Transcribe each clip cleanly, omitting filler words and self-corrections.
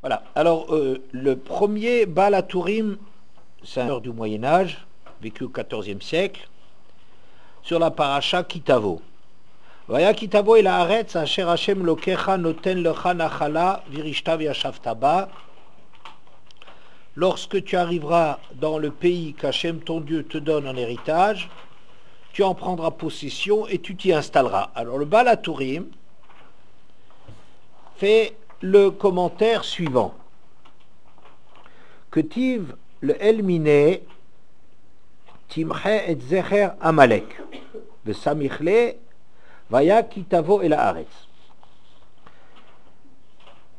Voilà. Alors, le premier Baal HaTurim, c'est un auteur du Moyen-Âge, vécu au XIVe siècle, sur la paracha Kitavo. Vaya Kitavo et la Haaretz, Asher Hashem Lokecha Noten Lecha Nachala Virishta Vyashavta Ba. Lorsque tu arriveras dans le pays qu'Hachem ton Dieu te donne en héritage, tu en prendras possession et tu t'y installeras. Alors le Baal HaTurim fait le commentaire suivant. Que tiv le Elmine timche et zecher Amalek ve samichle vaya kitavo el haaretz.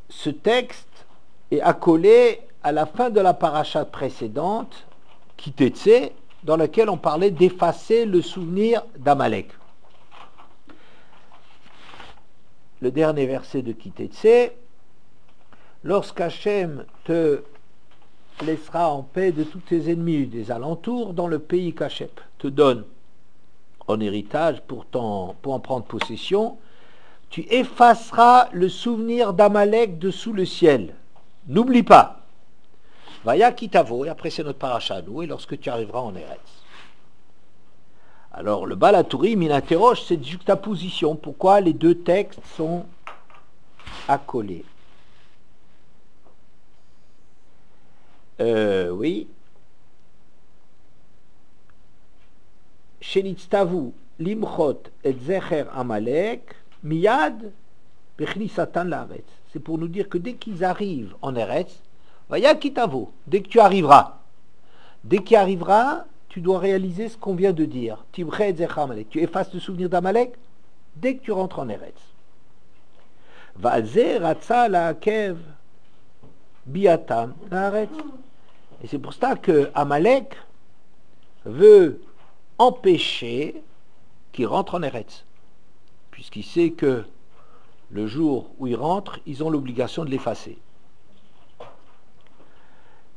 Ce texte est accolé à la fin de la paracha précédente, Kitetse, dans laquelle on parlait d'effacer le souvenir d'Amalek. Le dernier verset de Kitetse, lorsqu'Hachem te laissera en paix de tous tes ennemis des alentours dans le pays qu'Hachem te donne en héritage pour en prendre possession, tu effaceras le souvenir d'Amalek de sous le ciel. N'oublie pas. Vaya Kitavo, et après c'est notre paracha à nous, et lorsque tu arriveras en Eretz. Alors le Baal HaTurim, il interroge cette juxtaposition. Pourquoi les deux textes sont accolés? Oui. Shenitztavu limchot et zecher Amalek miyad bechnisatan laaretz. C'est pour nous dire que dès qu'ils arrivent en Eretz, Vaya Kitavo, dès que tu arriveras. Dès qu'il arrivera, tu dois réaliser ce qu'on vient de dire. Timche et zecher Amalek. Tu effaces le souvenir d'Amalek dès que tu rentres en Eretz. Valze ratza laakev biatam laaretz. Et c'est pour ça que Amalek veut empêcher qu'ils rentrent en Eretz, puisqu'il sait que le jour où ils rentrent, ils ont l'obligation de l'effacer.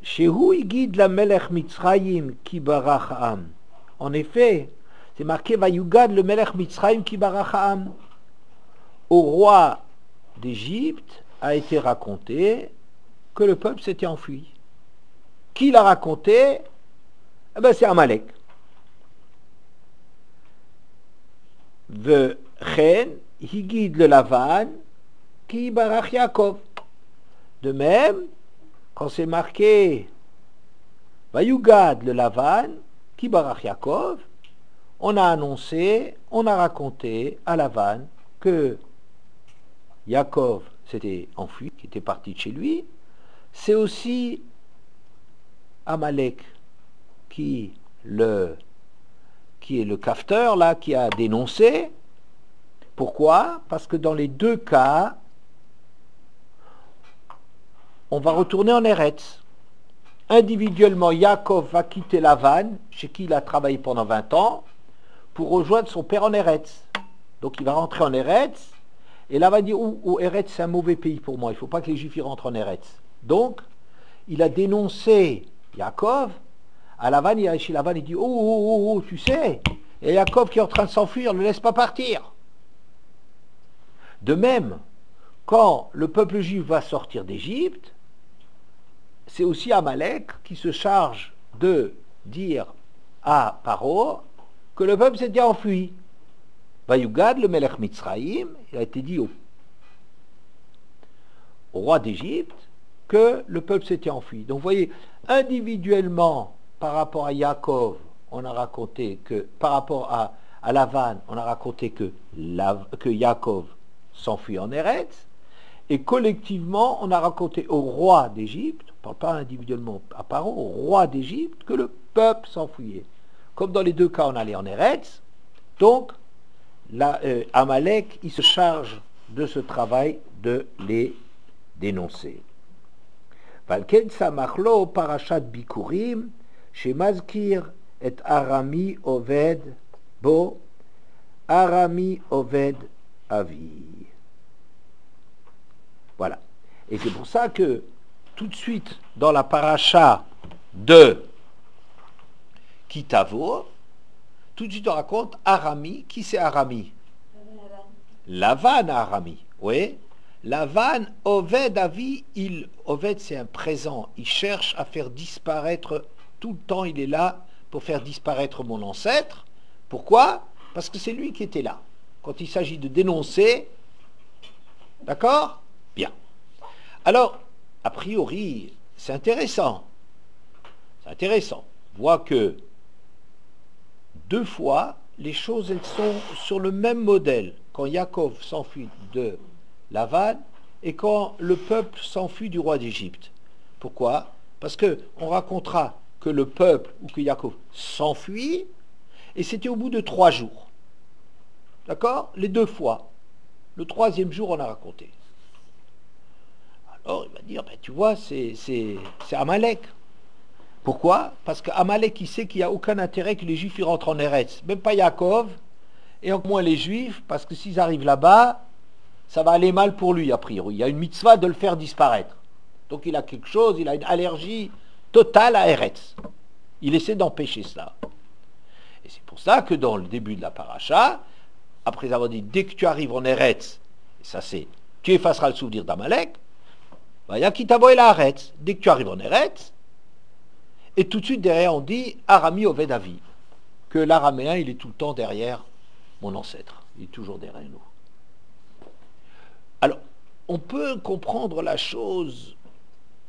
Shehu igid la melech Mitzrayim ki barach ha'am. En effet, c'est marqué Vayugad le melech Mitzrayim ki barach ha'am. Au roi d'Égypte a été raconté que le peuple s'était enfui. Qui l'a raconté? Eh ben, c'est Amalek. Vechen higid le Lavan ki barach Yaakov. De même, quand c'est marqué Vayugad le Lavan ki barach Yaakov, on a annoncé, on a raconté à Lavan que Yaakov s'était enfui, qui était parti de chez lui. C'est aussi Amalek qui est le cafeteur là, qui a dénoncé. Pourquoi? Parce que dans les deux cas, on va retourner en Eretz. Individuellement, Yaakov va quitter Lavan, chez qui il a travaillé pendant 20 ans, pour rejoindre son père en Eretz. Donc il va rentrer en Eretz, et là va dire, Eretz c'est un mauvais pays pour moi, il ne faut pas que les Juifs y rentrent en Eretz. Donc, il a dénoncé Yaakov. À Lavan, il est chez Lavan, il dit, tu sais, et Yaakov qui est en train de s'enfuir, ne le laisse pas partir. De même, quand le peuple juif va sortir d'Égypte, c'est aussi Amalek qui se charge de dire à Paro que le peuple s'était enfui. Vayugad le melech Mitzrayim, il a été dit au roi d'Égypte que le peuple s'était enfui. Donc vous voyez, individuellement, par rapport à Yaakov, on a raconté que, par rapport à Lavan, on a raconté que Yaakov s'enfuit en Eretz, et collectivement, on a raconté au roi d'Égypte, on ne parle pas individuellement à Paro, au roi d'Égypte, que le peuple s'enfuyait. Comme dans les deux cas, on allait en Eretz, donc, Amalek, il se charge de ce travail de les dénoncer. Valken samachlo parashat bikurim shemazkir et Arami oved bo Arami oved avi. Voilà. Et c'est pour ça que tout de suite dans la paracha de Kitavo, tout de suite on raconte Arami. Qui c'est Arami? Lavan Arami. Oui. Lavan, Oved, Avi, Oved c'est un présent, il cherche à faire disparaître, tout le temps il est là pour faire disparaître mon ancêtre. Pourquoi? Parce que c'est lui qui était là. Quand il s'agit de dénoncer, d'accord? Bien. Alors, a priori, c'est intéressant. C'est intéressant. On voit que deux fois, les choses elles sont sur le même modèle. Quand Yaakov s'enfuit de Lavan et quand le peuple s'enfuit du roi d'Égypte. Pourquoi? Parce qu'on racontera que le peuple ou que Yaakov s'enfuit et c'était au bout de 3 jours. D'accord? Les deux fois. Le 3e jour, on a raconté. Alors, il va dire, ben, tu vois, c'est Amalek. Pourquoi? Parce qu'Amalek, il sait qu'il n'y a aucun intérêt que les Juifs y rentrent en Eretz. Même pas Yaakov, et encore moins les Juifs, parce que s'ils arrivent là-bas, ça va aller mal pour lui, a priori. Il y a une mitzvah de le faire disparaître. Donc il a quelque chose, il a une allergie totale à Eretz. Il essaie d'empêcher cela. Et c'est pour ça que dans le début de la paracha, après avoir dit, dès que tu arrives en Eretz, et ça c'est, tu effaceras le souvenir d'Amalek, Vaya qui t'avoie la Eretz. Dès que tu arrives en Eretz, et tout de suite derrière on dit, Arami Oved Avi, que l'araméen il est tout le temps derrière mon ancêtre. Il est toujours derrière nous. Alors, on peut comprendre la chose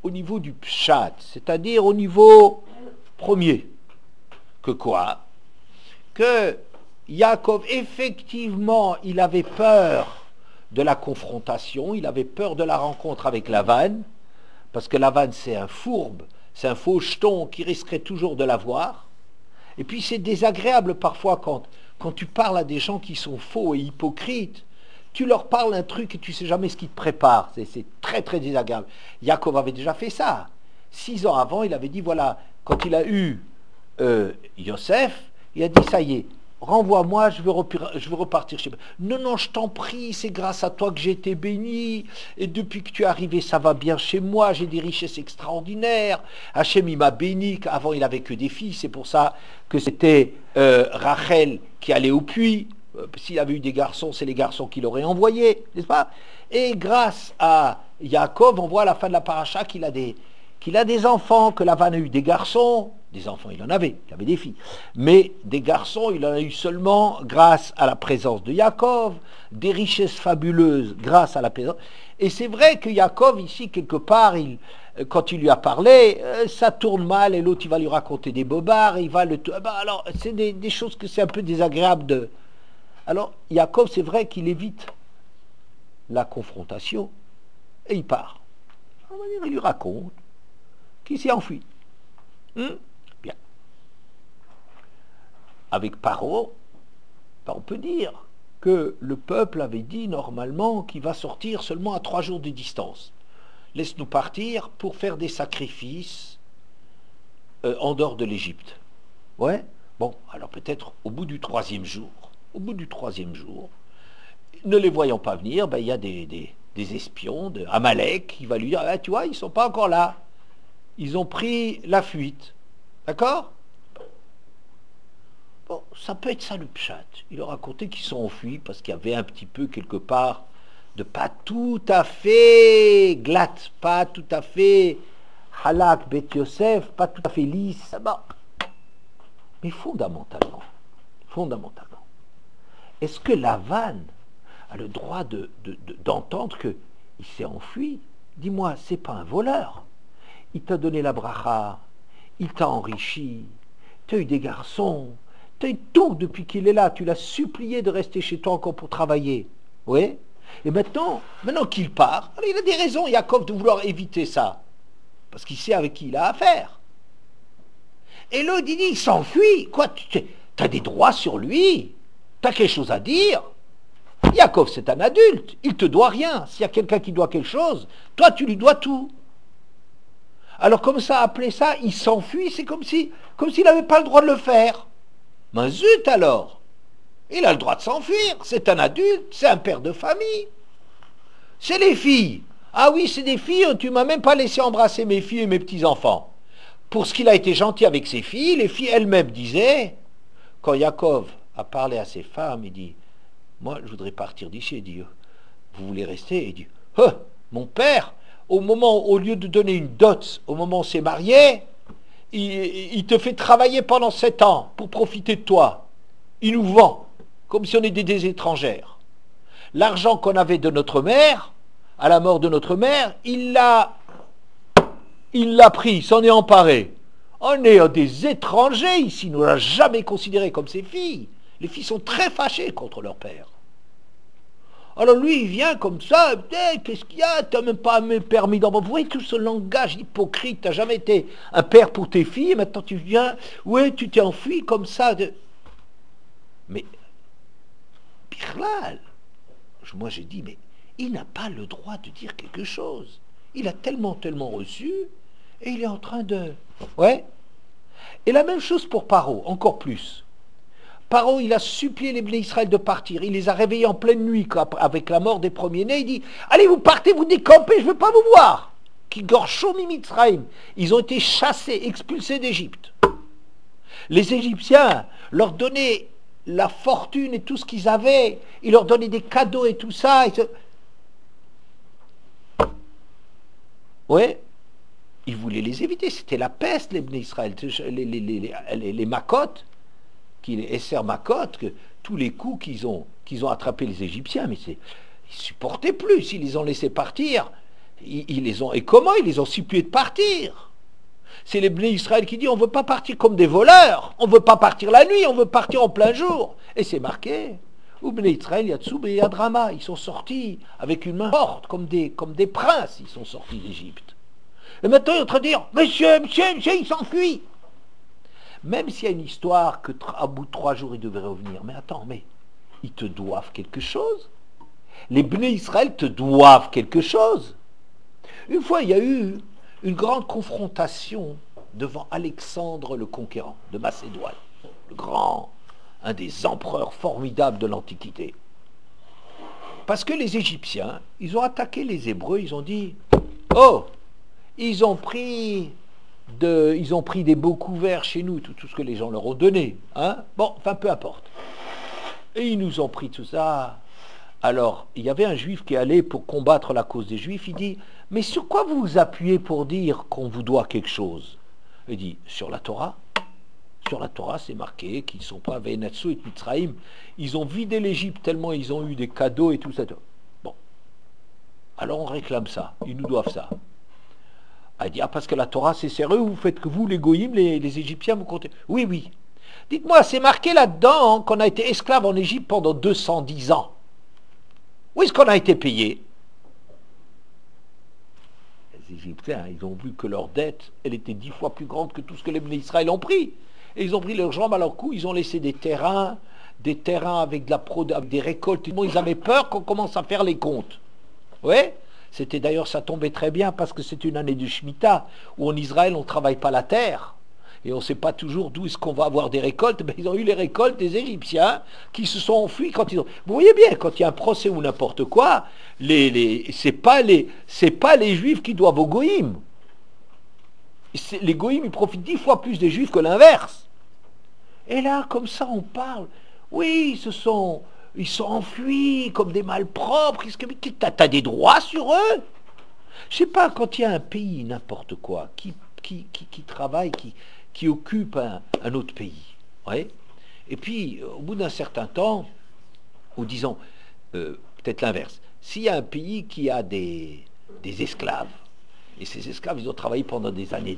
au niveau du pshat, c'est-à-dire au niveau premier. Que quoi? Que Yaakov, effectivement, il avait peur de la confrontation, il avait peur de la rencontre avec Lavan, parce que Lavan c'est un fourbe, c'est un faux jeton qui risquerait toujours de l'avoir. Et puis c'est désagréable parfois quand tu parles à des gens qui sont faux et hypocrites, tu leur parles un truc et tu ne sais jamais ce qui te prépare. C'est très très désagréable. Yaakov avait déjà fait ça. 6 ans avant, il avait dit, voilà, quand il a eu Yosef, il a dit, ça y est, renvoie-moi, je veux repartir chez moi. Non, non, je t'en prie, c'est grâce à toi que j'ai été béni, et depuis que tu es arrivé, ça va bien chez moi, j'ai des richesses extraordinaires. Hachem, il m'a béni, avant il n'avait que des filles, c'est pour ça que c'était Rachel qui allait au puits. S'il avait eu des garçons, c'est les garçons qui l'auraient envoyé, n'est-ce pas? Et grâce à Yaakov, on voit à la fin de la paracha qu'il a des enfants, que Lavan a eu des garçons. Des enfants, il avait des filles. Mais des garçons, il en a eu seulement grâce à la présence de Yaakov, des richesses fabuleuses grâce à la présence. Et c'est vrai que Yaakov, ici, quelque part, quand il lui a parlé, ça tourne mal, et l'autre, il va lui raconter des bobards, il va le... alors, c'est des choses que c'est un peu désagréable de... Alors, Yaakov, c'est vrai qu'il évite la confrontation, et il part. On va dire, il lui raconte qu'il s'est enfui. Bien. Avec Paro, on peut dire que le peuple avait dit normalement qu'il va sortir seulement à 3 jours de distance. Laisse-nous partir pour faire des sacrifices en dehors de l'Égypte. Ouais. Bon, alors peut-être au bout du 3e jour, ne les voyant pas venir, il y a des espions de Amalek qui va lui dire, ah, tu vois, ils ne sont pas encore là. Ils ont pris la fuite. D'accord? Bon, ça peut être ça le pshat. Il a raconté qu'ils sont enfuis parce qu'il y avait un petit peu quelque part de pas tout à fait glatte, pas tout à fait halak, Bet Yosef, pas tout à fait lisse. Bon. Mais fondamentalement, est-ce que Lavan a le droit d'entendre qu'il s'est enfui? Dis-moi, c'est pas un voleur. Il t'a donné la bracha, il t'a enrichi, tu as eu des garçons, tu as eu tout depuis qu'il est là, tu l'as supplié de rester chez toi encore pour travailler. Oui. Et maintenant qu'il part, alors il a des raisons, Yaakov, de vouloir éviter ça, parce qu'il sait avec qui il a affaire. Et l'autre, il dit, il s'enfuit. Quoi, tu as des droits sur lui? Tu as quelque chose à dire? Yaakov, c'est un adulte, il te doit rien. S'il y a quelqu'un qui doit quelque chose, toi, tu lui dois tout. Alors comme ça, appeler ça, il s'enfuit, c'est comme s'il n'avait pas le droit de le faire. Mais zut alors, il a le droit de s'enfuir, c'est un adulte, c'est un père de famille. C'est les filles. Ah oui, c'est des filles, tu m'as même pas laissé embrasser mes filles et mes petits-enfants. Pour ce qu'il a été gentil avec ses filles, les filles elles-mêmes disaient, quand Yaakov a parlé à ses femmes, il dit, moi je voudrais partir d'ici, il dit, vous voulez rester? Il dit, Mon père, au lieu de donner une dot, au moment où on s'est marié, il te fait travailler pendant 7 ans pour profiter de toi. Il nous vend, comme si on était des étrangères. L'argent qu'on avait de notre mère, à la mort de notre mère, il l'a pris, il s'en est emparé. On est des étrangers ici, nous ne l'a jamais considéré comme ses filles. Les filles sont très fâchées contre leur père. Alors lui, il vient comme ça, qu'est-ce qu'il y a? Tu n'as même pas permis d'en... Vous voyez tout ce langage hypocrite, tu n'as jamais été un père pour tes filles, et maintenant tu viens, ouais, tu t'es enfui comme ça. Mais, Birlal, moi j'ai dit, mais il n'a pas le droit de dire quelque chose. Il a tellement reçu, et il est en train de... Ouais. Et la même chose pour Paro, encore plus. Paro, il a supplié les Bnei Israël de partir. Il les a réveillés en pleine nuit avec la mort des premiers-nés. Il dit, allez, vous partez, vous décampez, je ne veux pas vous voir. Qui gorchomi Mitzrayim. Ils ont été chassés, expulsés d'Égypte. Les Égyptiens leur donnaient la fortune et tout ce qu'ils avaient. Ils leur donnaient des cadeaux et tout ça. Ouais. Ils voulaient les éviter. C'était la peste, les Bnei Israël. Les Makot. Les Esser Makot, que tous les coups qu'ils ont attrapé les Égyptiens, mais ils supportaient plus, ils les ont laissés partir, ils les ont, et comment ils les ont suppliés de partir? C'est les Bnei Israël qui disent, on ne veut pas partir comme des voleurs, on ne veut pas partir la nuit, on veut partir en plein jour, et c'est marqué, ou Bnei Israël, Yatsou et Yadrama, ils sont sortis avec une main forte, comme des princes, ils sont sortis d'Égypte. Et maintenant ils sont en train de dire, monsieur, il s'enfuit. Même s'il y a une histoire qu'à bout de 3 jours, ils devaient revenir. Mais attends, mais ils te doivent quelque chose. Les Bnei Israël te doivent quelque chose. Une fois, il y a eu une grande confrontation devant Alexandre le Conquérant de Macédoine, le grand, un des empereurs formidables de l'Antiquité. Parce que les Égyptiens, ils ont attaqué les Hébreux, ils ont dit, oh, ils ont pris des beaux couverts chez nous, tout ce que les gens leur ont donné. Hein? Bon, enfin, peu importe. Et ils nous ont pris tout ça. Alors, il y avait un juif qui est allé pour combattre la cause des juifs. Il dit, mais sur quoi vous vous appuyez pour dire qu'on vous doit quelque chose? Il dit, sur la Torah. Sur la Torah, c'est marqué qu'ils ne sont pas Ve'enatsu et Mitzraïm. Ils ont vidé l'Égypte tellement ils ont eu des cadeaux et tout ça. Bon. Alors on réclame ça. Ils nous doivent ça. Elle dit, ah, parce que la Torah, c'est sérieux, vous faites que vous, les goïms, les Égyptiens, vous comptez. Oui, oui. Dites-moi, c'est marqué là-dedans qu'on a été esclave en Égypte pendant 210 ans. Où est-ce qu'on a été payé? Les Égyptiens, ils ont vu que leur dette, elle était 10 fois plus grande que tout ce que les Bnei Israël ont pris. Et ils ont pris leurs jambes à leur cou, ils ont laissé des terrains avec avec des récoltes. Ils avaient peur qu'on commence à faire les comptes. Oui. C'était d'ailleurs, ça tombait très bien parce que c'est une année de Shemitah où en Israël on ne travaille pas la terre et on ne sait pas toujours d'où est-ce qu'on va avoir des récoltes. Mais ils ont eu les récoltes des Égyptiens qui se sont enfuis quand ils ont... Vous voyez bien, quand il y a un procès ou n'importe quoi, c'est pas les Juifs qui doivent aux Goïms. Les Goïms, ils profitent 10 fois plus des Juifs que l'inverse. Et là, comme ça, on parle. Oui, ils sont enfuis comme des malpropres. T'as des droits sur eux? Je sais pas, quand il y a un pays, n'importe quoi, qui travaille, qui occupe un autre pays, ouais. Et puis, au bout d'un certain temps, ou disons, peut-être l'inverse, s'il y a un pays qui a des esclaves, et ces esclaves, ils ont travaillé pendant des années,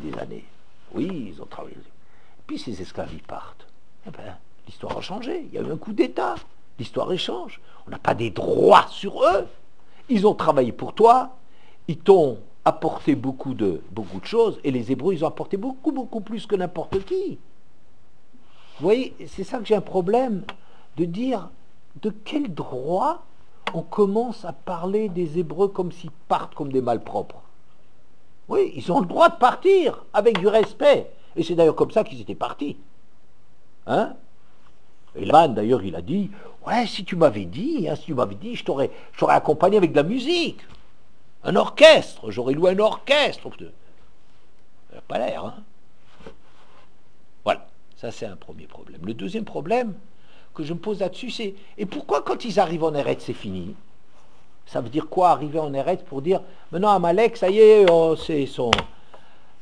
oui, ils ont travaillé, et puis ces esclaves, ils partent, eh ben, l'histoire a changé, il y a eu un coup d'État. L'histoire échange. On n'a pas des droits sur eux. Ils ont travaillé pour toi. Ils t'ont apporté beaucoup de choses. Et les Hébreux, ils ont apporté beaucoup plus que n'importe qui. Vous voyez, c'est ça que j'ai un problème de dire de quel droit on commence à parler des Hébreux comme s'ils partent comme des malpropres. Oui, ils ont le droit de partir avec du respect. Et c'est d'ailleurs comme ça qu'ils étaient partis. Hein? Et Laban, d'ailleurs, il a dit, ouais, si tu m'avais dit, je t'aurais accompagné avec de la musique. Un orchestre, j'aurais loué un orchestre. Ça n'a pas l'air, hein. Voilà, ça c'est un premier problème. Le deuxième problème que je me pose là-dessus, c'est, et pourquoi quand ils arrivent en Eretz, c'est fini? Ça veut dire quoi arriver en Eretz pour dire maintenant Amalek, ça y est, oh, c'est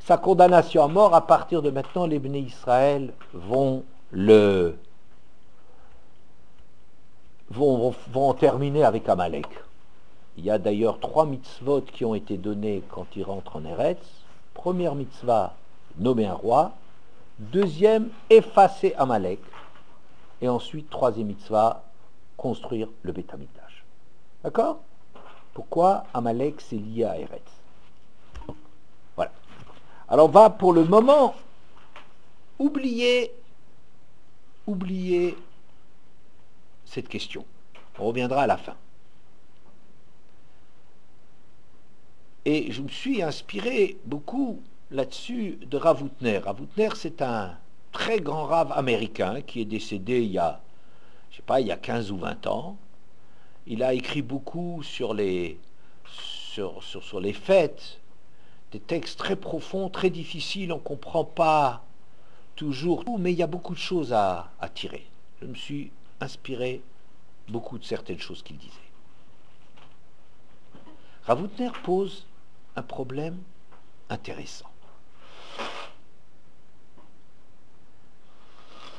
sa condamnation à mort, à partir de maintenant, les Bnei Israël vont en terminer avec Amalek. Il y a d'ailleurs 3 mitzvot qui ont été données quand ils rentrent en Eretz. Première mitzvah, nommer un roi. Deuxième, effacer Amalek. Et ensuite, troisième mitzvah, construire le Beth Amikdash. D'accord? Pourquoi Amalek c'est lié à Eretz? Voilà. Alors on va pour le moment oublier cette question. On reviendra à la fin. Et je me suis inspiré beaucoup là-dessus de Rav Hutner. Rav Hutner, c'est un très grand rave américain qui est décédé il y a 15 ou 20 ans. Il a écrit beaucoup sur les fêtes, des textes très profonds, très difficiles, on ne comprend pas toujours tout, mais il y a beaucoup de choses à tirer. Je me suis inspiré beaucoup de certaines choses qu'il disait. Rav Hutner pose un problème intéressant.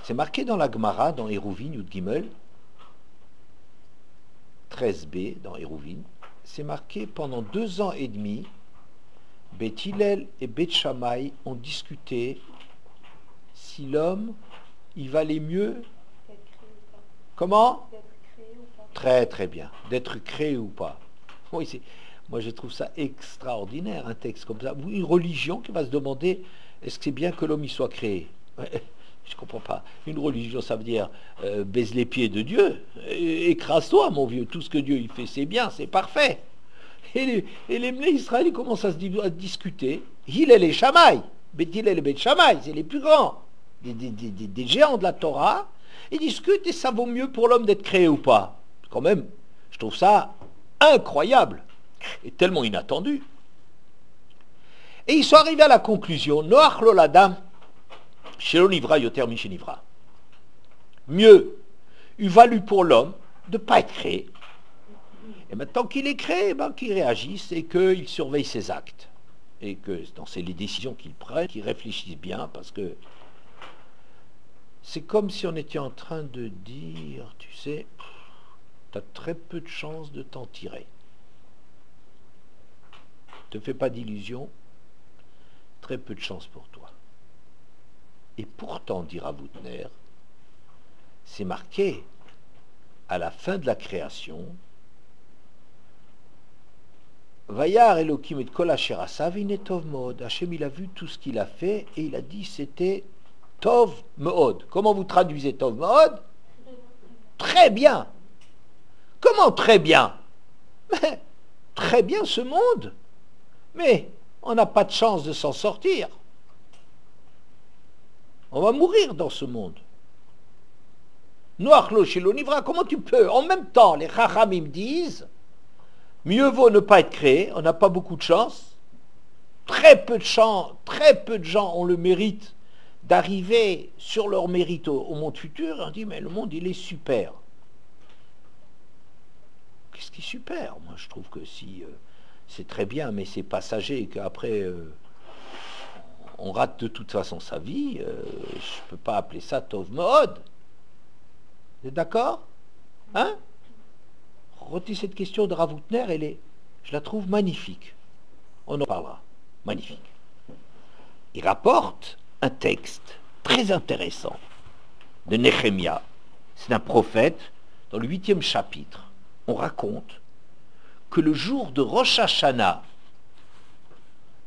C'est marqué dans la Gemara, dans Eruvin, Yud Gimel, 13b, dans Eruvin, c'est marqué pendant 2 ans et demi, Beth Hillel et Beth Shammai ont discuté si l'homme, il valait mieux. Comment? Très très bien. D'être créé ou pas. Oui, moi je trouve ça extraordinaire, un texte comme ça. Une religion qui va se demander est-ce que c'est bien que l'homme y soit créé? Je ne comprends pas. Une religion, ça veut dire baise les pieds de Dieu. Écrase-toi, mon vieux. Tout ce que Dieu il fait, c'est bien, c'est parfait. Et les Bnei Israël, ils commencent à discuter. Hillel et Shammai. Beth Hillel et Beth Shammai, c'est les plus grands. Des géants de la Torah. Ils discutent et ça vaut mieux pour l'homme d'être créé ou pas. Quand même, je trouve ça incroyable. Et tellement inattendu. Et ils sont arrivés à la conclusion. Noach lo l'Adam. Shelo nivra yoter mishe nivra. Mieux, il valut pour l'homme de ne pas être créé. Et maintenant qu'il est créé, qu'il réagisse et qu'il surveille ses actes. Et que dans les décisions qu'il prenne, qu'il réfléchisse bien, parce que c'est comme si on était en train de dire, tu sais, tu as très peu de chances de t'en tirer. Ne te fais pas d'illusions, très peu de chance pour toi. Et pourtant, dit Rav Hutner, c'est marqué à la fin de la création, Vayar Elohim et kol asher asa v'hine tov meod. Hachem, il a vu tout ce qu'il a fait et il a dit c'était tov meod. Comment vous traduisez tov meod? Très bien. Comment très bien? Mais très bien ce monde. Mais on n'a pas de chance de s'en sortir. On va mourir dans ce monde. Noach lo shelo nivra, comment tu peux? En même temps, les Chachamim disent, mieux vaut ne pas être créé, on n'a pas beaucoup de chance. Très peu de gens ont le mérite d'arriver sur leur mérite au monde futur. On dit, mais le monde, il est super. Qu'est-ce qui est super? Moi, je trouve que si c'est très bien, mais c'est passager et qu'après... on rate de toute façon sa vie, je ne peux pas appeler ça Tov Meod. Vous êtes d'accord? Hein? Retenez cette question de Rav Hutner, je la trouve magnifique. On en parlera. Magnifique. Il rapporte un texte très intéressant de Néhémia. C'est un prophète. Dans le 8e chapitre, on raconte que le jour de Rosh Hashanah,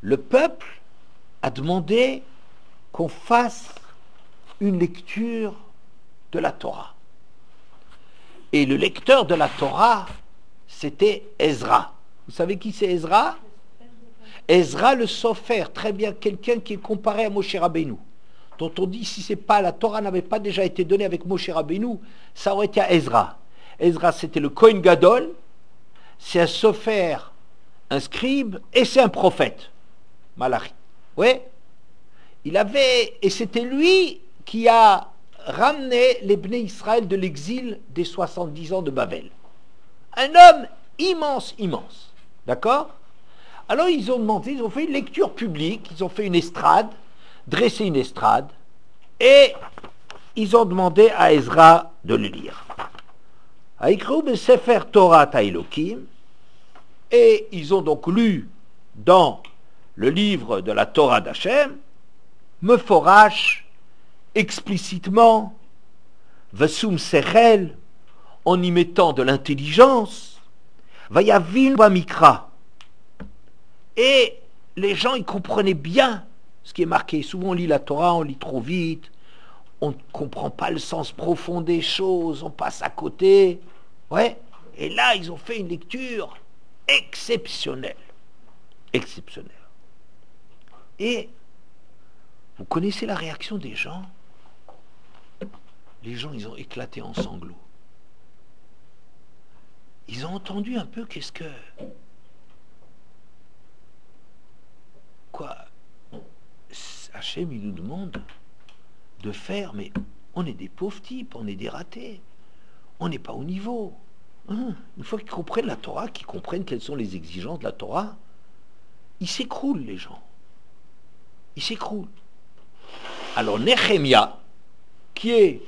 le peuple a demandé qu'on fasse une lecture de la Torah. Et le lecteur de la Torah, c'était Ezra. Vous savez qui c'est Ezra? Ezra le Sofer, très bien, quelqu'un qui est comparé à Moshe Rabbeinu, dont on dit si c'est pas la Torah n'avait pas déjà été donnée avec Moshe Rabbeinu, ça aurait été à Ezra. Ezra, c'était le Kohen Gadol, c'est un Sofer, un scribe, et c'est un prophète. Malachi. Oui, et c'était lui qui a ramené les Bnei Israël de l'exil des 70 ans de Babel. Un homme immense, immense. D'accord? Alors ils ont demandé, ils ont fait une lecture publique, ils ont fait une estrade, dressé une estrade, et ils ont demandé à Ezra de le lire. Haïkrou be Sefer Torah Elokim, et ils ont donc lu dans le livre de la Torah d'Hachem, Meforash, explicitement, Vesum Sechel, en y mettant de l'intelligence, Vayavin Bamikra. Et les gens, ils comprenaient bien ce qui est marqué. Souvent, on lit la Torah, on lit trop vite, on ne comprend pas le sens profond des choses, on passe à côté. Ouais. Et là, ils ont fait une lecture exceptionnelle. Exceptionnelle. Et vous connaissez la réaction des gens? Les gens, ils ont éclaté en sanglots. Ils ont entendu un peu qu'est-ce que... Quoi? Hachem, il nous demande de faire, mais on est des pauvres types, on est des ratés. On n'est pas au niveau. Une fois qu'ils comprennent la Torah, qu'ils comprennent quelles sont les exigences de la Torah, ils s'écroulent, les gens. Ils s'écroulent. Alors Nehemia, qui est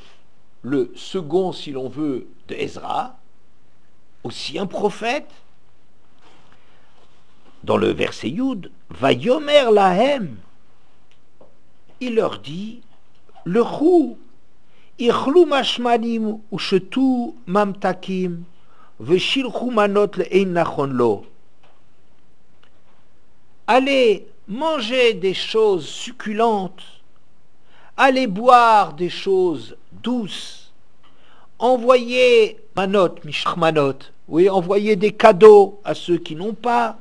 le second, si l'on veut, de Ezra, aussi un prophète, dans le verset Yud, Vayomer lahem, il leur dit, le chou, ichlu mashmanim ushetu mamtakim, veshilchu manot le'ein nachon lo. Allez manger des choses succulentes, allez boire des choses douces, envoyez manot, mishmanot, oui, envoyez des cadeaux à ceux qui n'ont pas,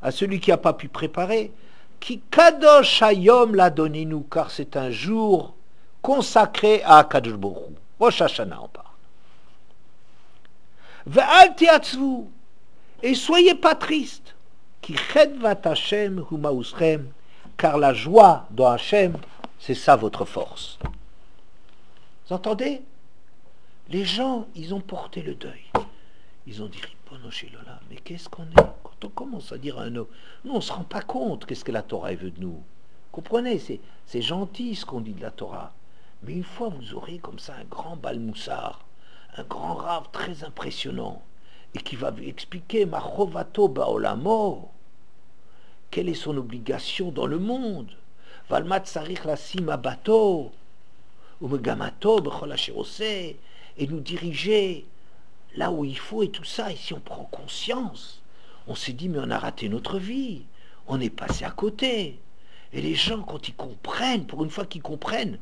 à celui qui n'a pas pu préparer, qui kadosh hayom l'a donné nous, car c'est un jour consacré à Kadosh Baruch Hu. Rosh Hashanah on parle. Ve'al tiatzvu, et soyez pas tristes, ki chedvat Hashem hu ma'uschem, car la joie dans Hashem, c'est ça votre force. Vous entendez? Les gens, ils ont porté le deuil. Ils ont dit, Ribono shel olam, mais qu'est-ce qu'on est? Quand on commence à dire un no, nous on ne se rend pas compte qu'est-ce que la Torah veut de nous. Comprenez, c'est gentil ce qu'on dit de la Torah. Mais une fois vous aurez comme ça un grand balmoussard, un grand rave très impressionnant, et qui va vous expliquer ma chovato baolamo, quelle est son obligation dans le monde, valmat sarich la simabato, ou megamato bechol asher oseh, et nous diriger là où il faut et tout ça. Et si on prend conscience, on s'est dit mais on a raté notre vie, on est passé à côté. Et les gens, quand ils comprennent, pour une fois qu'ils comprennent,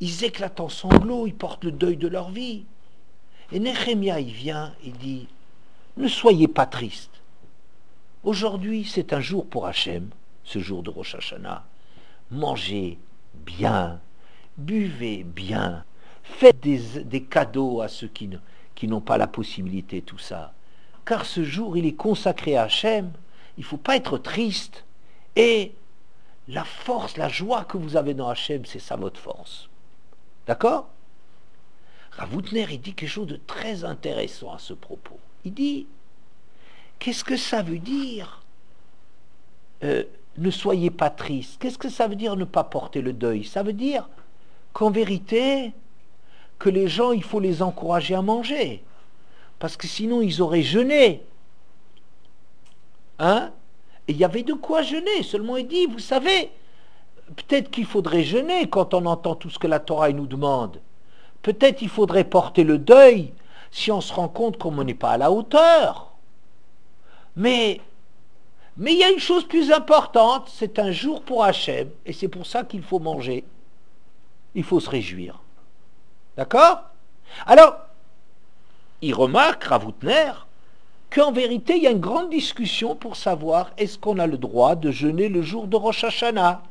ils éclatent en sanglots, ils portent le deuil de leur vie. Et Nehemia, il vient, il dit, ne soyez pas tristes. Aujourd'hui, c'est un jour pour Hachem, ce jour de Rosh Hashanah. Mangez bien, buvez bien, faites des cadeaux à ceux qui n'ont pas la possibilité, tout ça. Car ce jour, il est consacré à Hachem, il ne faut pas être triste. Et la force, la joie que vous avez dans Hachem, c'est ça votre force. D'accord? Rav Hutner, il dit quelque chose de très intéressant à ce propos. Il dit, qu'est-ce que ça veut dire ne soyez pas triste? Qu'est-ce que ça veut dire ne pas porter le deuil? Ça veut dire qu'en vérité, que les gens, il faut les encourager à manger. Parce que sinon, ils auraient jeûné. Hein? Et il y avait de quoi jeûner. Seulement, il dit, vous savez, peut-être qu'il faudrait jeûner quand on entend tout ce que la Torah nous demande. Peut-être il faudrait porter le deuil si on se rend compte qu'on n'est pas à la hauteur. Mais il y a une chose plus importante, c'est un jour pour Hachem, et c'est pour ça qu'il faut manger. Il faut se réjouir. D'accord? Alors, il remarque, Rav Hutner, qu'en vérité, il y a une grande discussion pour savoir est-ce qu'on a le droit de jeûner le jour de Rosh Hashanah.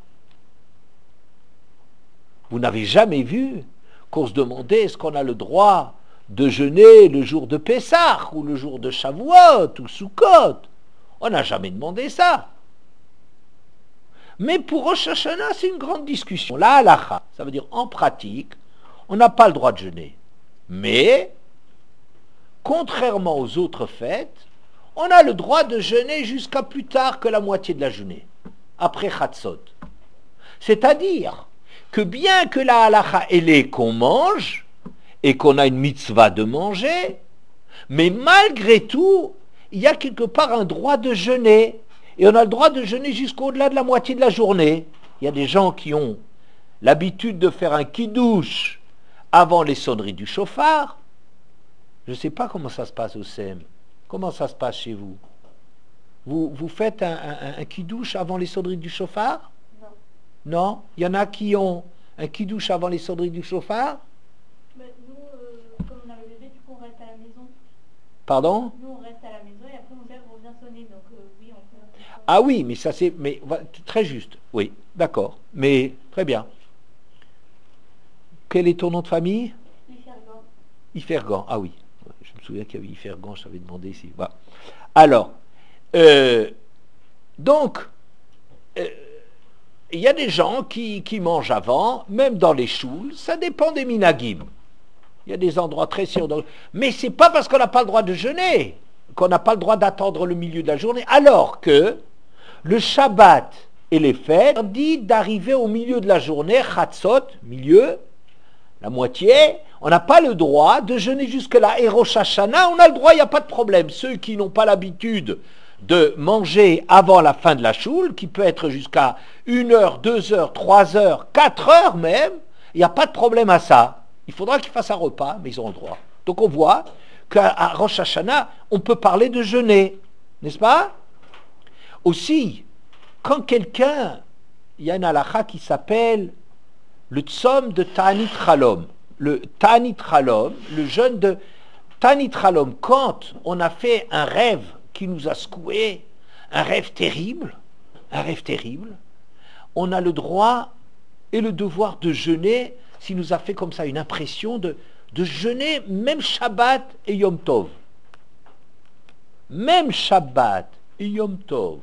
Vous n'avez jamais vu qu'on se demandait est-ce qu'on a le droit de jeûner le jour de Pessah ou le jour de Shavuot ou Sukkot. On n'a jamais demandé ça. Mais pour Rosh Hashanah, c'est une grande discussion. La halacha, ça veut dire en pratique, on n'a pas le droit de jeûner. Mais contrairement aux autres fêtes, on a le droit de jeûner jusqu'à plus tard que la moitié de la journée, après Chatzot. C'est-à-dire que bien que la halacha est qu'on mange, et qu'on a une mitzvah de manger, mais malgré tout, il y a quelque part un droit de jeûner, et on a le droit de jeûner jusqu'au-delà de la moitié de la journée. Il y a des gens qui ont l'habitude de faire un kidouche avant les sonneries du chauffard. Je ne sais pas comment ça se passe au SEM. Comment ça se passe chez vous? Vous faites un kidouche avant les sonneries du chauffard? Non. Non? Il y en a qui ont un kidouche avant les sonneries du chauffard? Mais nous, comme on a le bébé, du coup on reste à la maison. Pardon? Nous on reste à la maison et après mon père revient sonner. Donc oui, on peut. Ah oui, mais ça c'est... Mais très juste. Oui, d'accord. Mais très bien. Quel est ton nom de famille? Ifergan. Ifergan. Ah oui. Je me souviens qu'il y avait Ifergan, je t'avais demandé si... Voilà. Alors, donc, il y a des gens qui mangent avant, même dans les choules, ça dépend des minagim. Il y a des endroits très sûrs. Mais c'est pas parce qu'on n'a pas le droit de jeûner qu'on n'a pas le droit d'attendre le milieu de la journée, alors que le Shabbat et les fêtes disent d'arriver au milieu de la journée, Chatzot, milieu, la moitié, on n'a pas le droit de jeûner jusque-là. Et Rosh Hashanah, on a le droit, il n'y a pas de problème. Ceux qui n'ont pas l'habitude de manger avant la fin de la choule, qui peut être jusqu'à 1 heure, 2 heures, 3 heures, 4 heures même, il n'y a pas de problème à ça. Il faudra qu'ils fassent un repas, mais ils ont le droit. Donc on voit qu'à Rosh Hashanah, on peut parler de jeûner, n'est-ce pas? Aussi, quand quelqu'un, il y a une halakha qui s'appelle le tzom de Ta'anit Chalom. Le Ta'anit Chalom, le jeûne de Ta'anit Chalom, quand on a fait un rêve qui nous a secoué, un rêve terrible, on a le droit et le devoir de jeûner s'il nous a fait comme ça une impression de jeûner même Shabbat et Yom Tov. Même Shabbat et Yom Tov,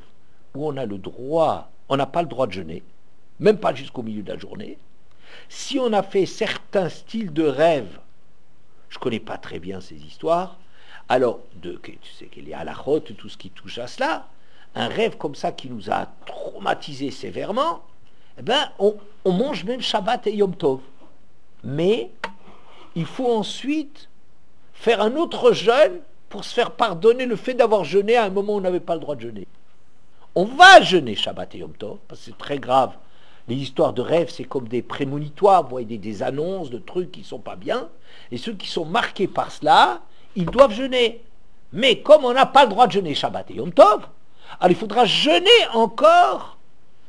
où on a le droit, on n'a pas le droit de jeûner, même pas jusqu'au milieu de la journée. Si on a fait certains styles de rêve, je ne connais pas très bien ces histoires, alors, tu sais qu'il y a halachot, tout ce qui touche à cela, un rêve comme ça qui nous a traumatisé sévèrement, eh ben, on mange même Shabbat et Yom Tov. Mais il faut ensuite faire un autre jeûne pour se faire pardonner le fait d'avoir jeûné à un moment où on n'avait pas le droit de jeûner. On va jeûner Shabbat et Yom Tov, parce que c'est très grave. Les histoires de rêves, c'est comme des prémonitoires, vous voyez, des annonces de trucs qui ne sont pas bien. Et ceux qui sont marqués par cela, ils doivent jeûner. Mais comme on n'a pas le droit de jeûner Shabbat et Yom Tov, alors il faudra jeûner encore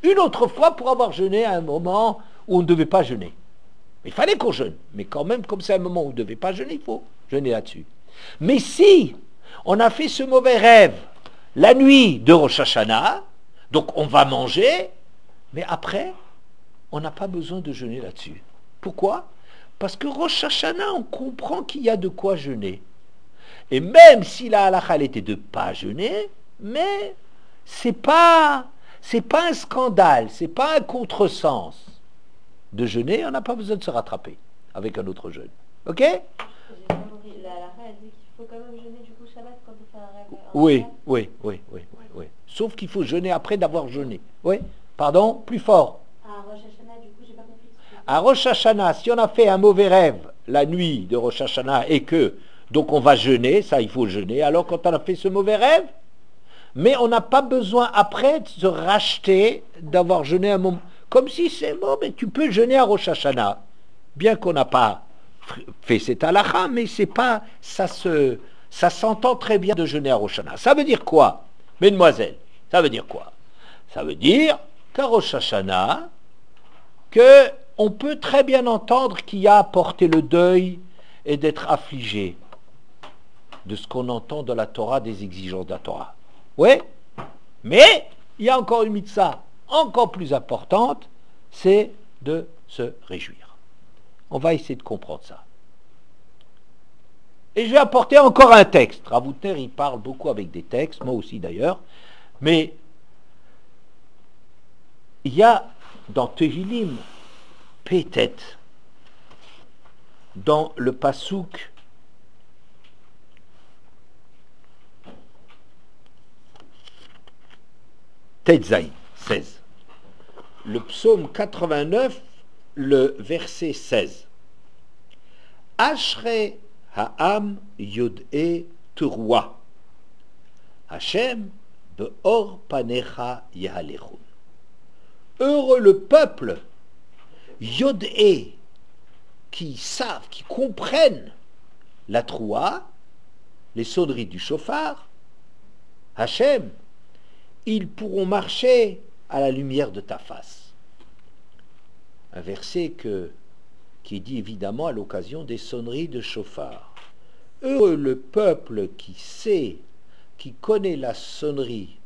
une autre fois pour avoir jeûné à un moment où on ne devait pas jeûner. Il fallait qu'on jeûne. Mais quand même, comme c'est un moment où on ne devait pas jeûner, il faut jeûner là-dessus. Mais si on a fait ce mauvais rêve la nuit de Rosh Hashanah, donc on va manger, mais après, on n'a pas besoin de jeûner là-dessus. Pourquoi? Parce que Rosh Hashanah, on comprend qu'il y a de quoi jeûner. Et même si la halakha était de ne pas jeûner, mais c'est pas un scandale, c'est pas un contresens. De jeûner, on n'a pas besoin de se rattraper avec un autre jeûne. Ok? J'ai pas compris. La halakha, elle dit qu'il faut quand même jeûner du coup Shabbat quand on fait un rêve. Oui. Sauf qu'il faut jeûner après d'avoir jeûné. Oui? Pardon? Plus fort. À Rosh Hashanah, du coup, j'ai pas compris. À Rosh Hashanah, si on a fait un mauvais rêve la nuit de Rosh Hashanah et que, donc on va jeûner, ça il faut jeûner, alors quand on a fait ce mauvais rêve, mais on n'a pas besoin après de se racheter d'avoir jeûné un moment. Comme si c'est bon, mais tu peux jeûner à Rosh Hashanah. Bien qu'on n'a pas fait cette halakha, mais c'est pas, ça s'entend très bien de jeûner à Rosh Hashanah. Ça veut dire quoi, mesdemoiselles? Ça veut dire quoi? Ça veut dire qu'à Rosh Hashanah, on peut très bien entendre qu'il y a à porter le deuil et d'être affligé de ce qu'on entend de la Torah, des exigences de la Torah. Oui, mais il y a encore une mitzvah encore plus importante, c'est de se réjouir. On va essayer de comprendre ça. Et je vais apporter encore un texte. Ravutner, il parle beaucoup avec des textes, moi aussi d'ailleurs, mais il y a dans Tehillim, peut-être, dans le pasouk Tetzaï, 16. Le psaume 89, le verset 16. Ashrei ha'am yod'e teroua. Hachem be'or panecha yahalechun. Heureux le peuple, yod'e, qui savent, qui comprennent la troua, les sonneries du chauffard. Hachem, ils pourront marcher à la lumière de ta face. Un verset qui est dit évidemment à l'occasion des sonneries de chauffard. Heureux le peuple qui sait, qui connaît la sonnerie,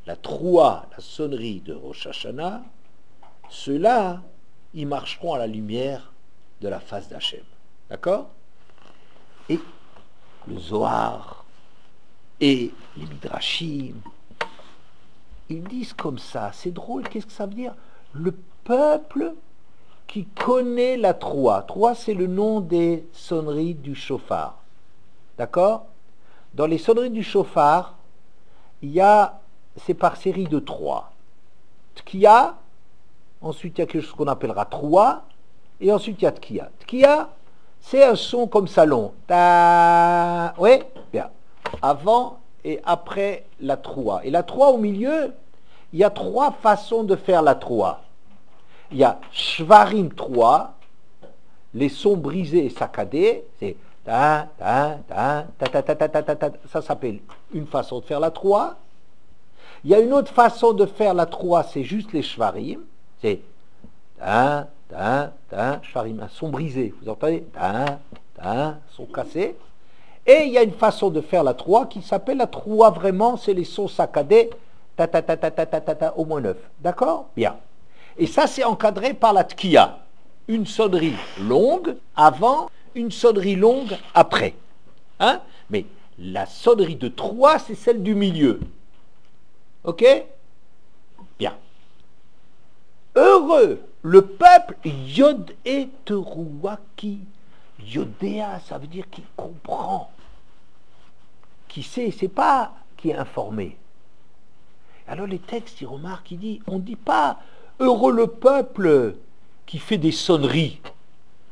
la troua, la sonnerie de Rosh Hashanah, ceux-là, ils marcheront à la lumière de la face d'Hachem. D'accord? Et le Zohar et les Midrashim, ils disent comme ça, c'est drôle, qu'est-ce que ça veut dire? Le peuple qui connaît la troua. Troua, c'est le nom des sonneries du chauffard. D'accord? Dans les sonneries du chauffard, c'est par série de 3. Tkiya, ensuite il y a quelque chose qu'on appellera troua, et ensuite il y a tkiya. Tkiya, c'est un son comme ça long. Ta... Oui, bien. Avant et après la troua. Et la troua au milieu, il y a 3 façons de faire la troua. Il y a shvarim troua, les sons brisés et saccadés, c'est ta ta ta ta ta ta ta ta ta ta. Ça s'appelle une façon de faire la troua. Il y a une autre façon de faire la troua, c'est juste les shvarim, c'est ta ta ta shvarim, un son brisé, vous entendez, ta ta, son cassé. Et il y a une façon de faire la troua qui s'appelle la troua vraiment, c'est les sons saccadés, ta ta ta ta ta ta ta, ta au moins 9. D'accord? Bien. Et ça, c'est encadré par la tkiya. Une sonnerie longue avant, une sonnerie longue après. Hein? Mais la sonnerie de troua, c'est celle du milieu. Ok? Bien. Heureux le peuple yod et teroua qui yodéa, ça veut dire qui comprend. Qui sait, c'est pas qui est informé. Alors les textes, ils remarquent, ils disent, on ne dit pas heureux le peuple qui fait des sonneries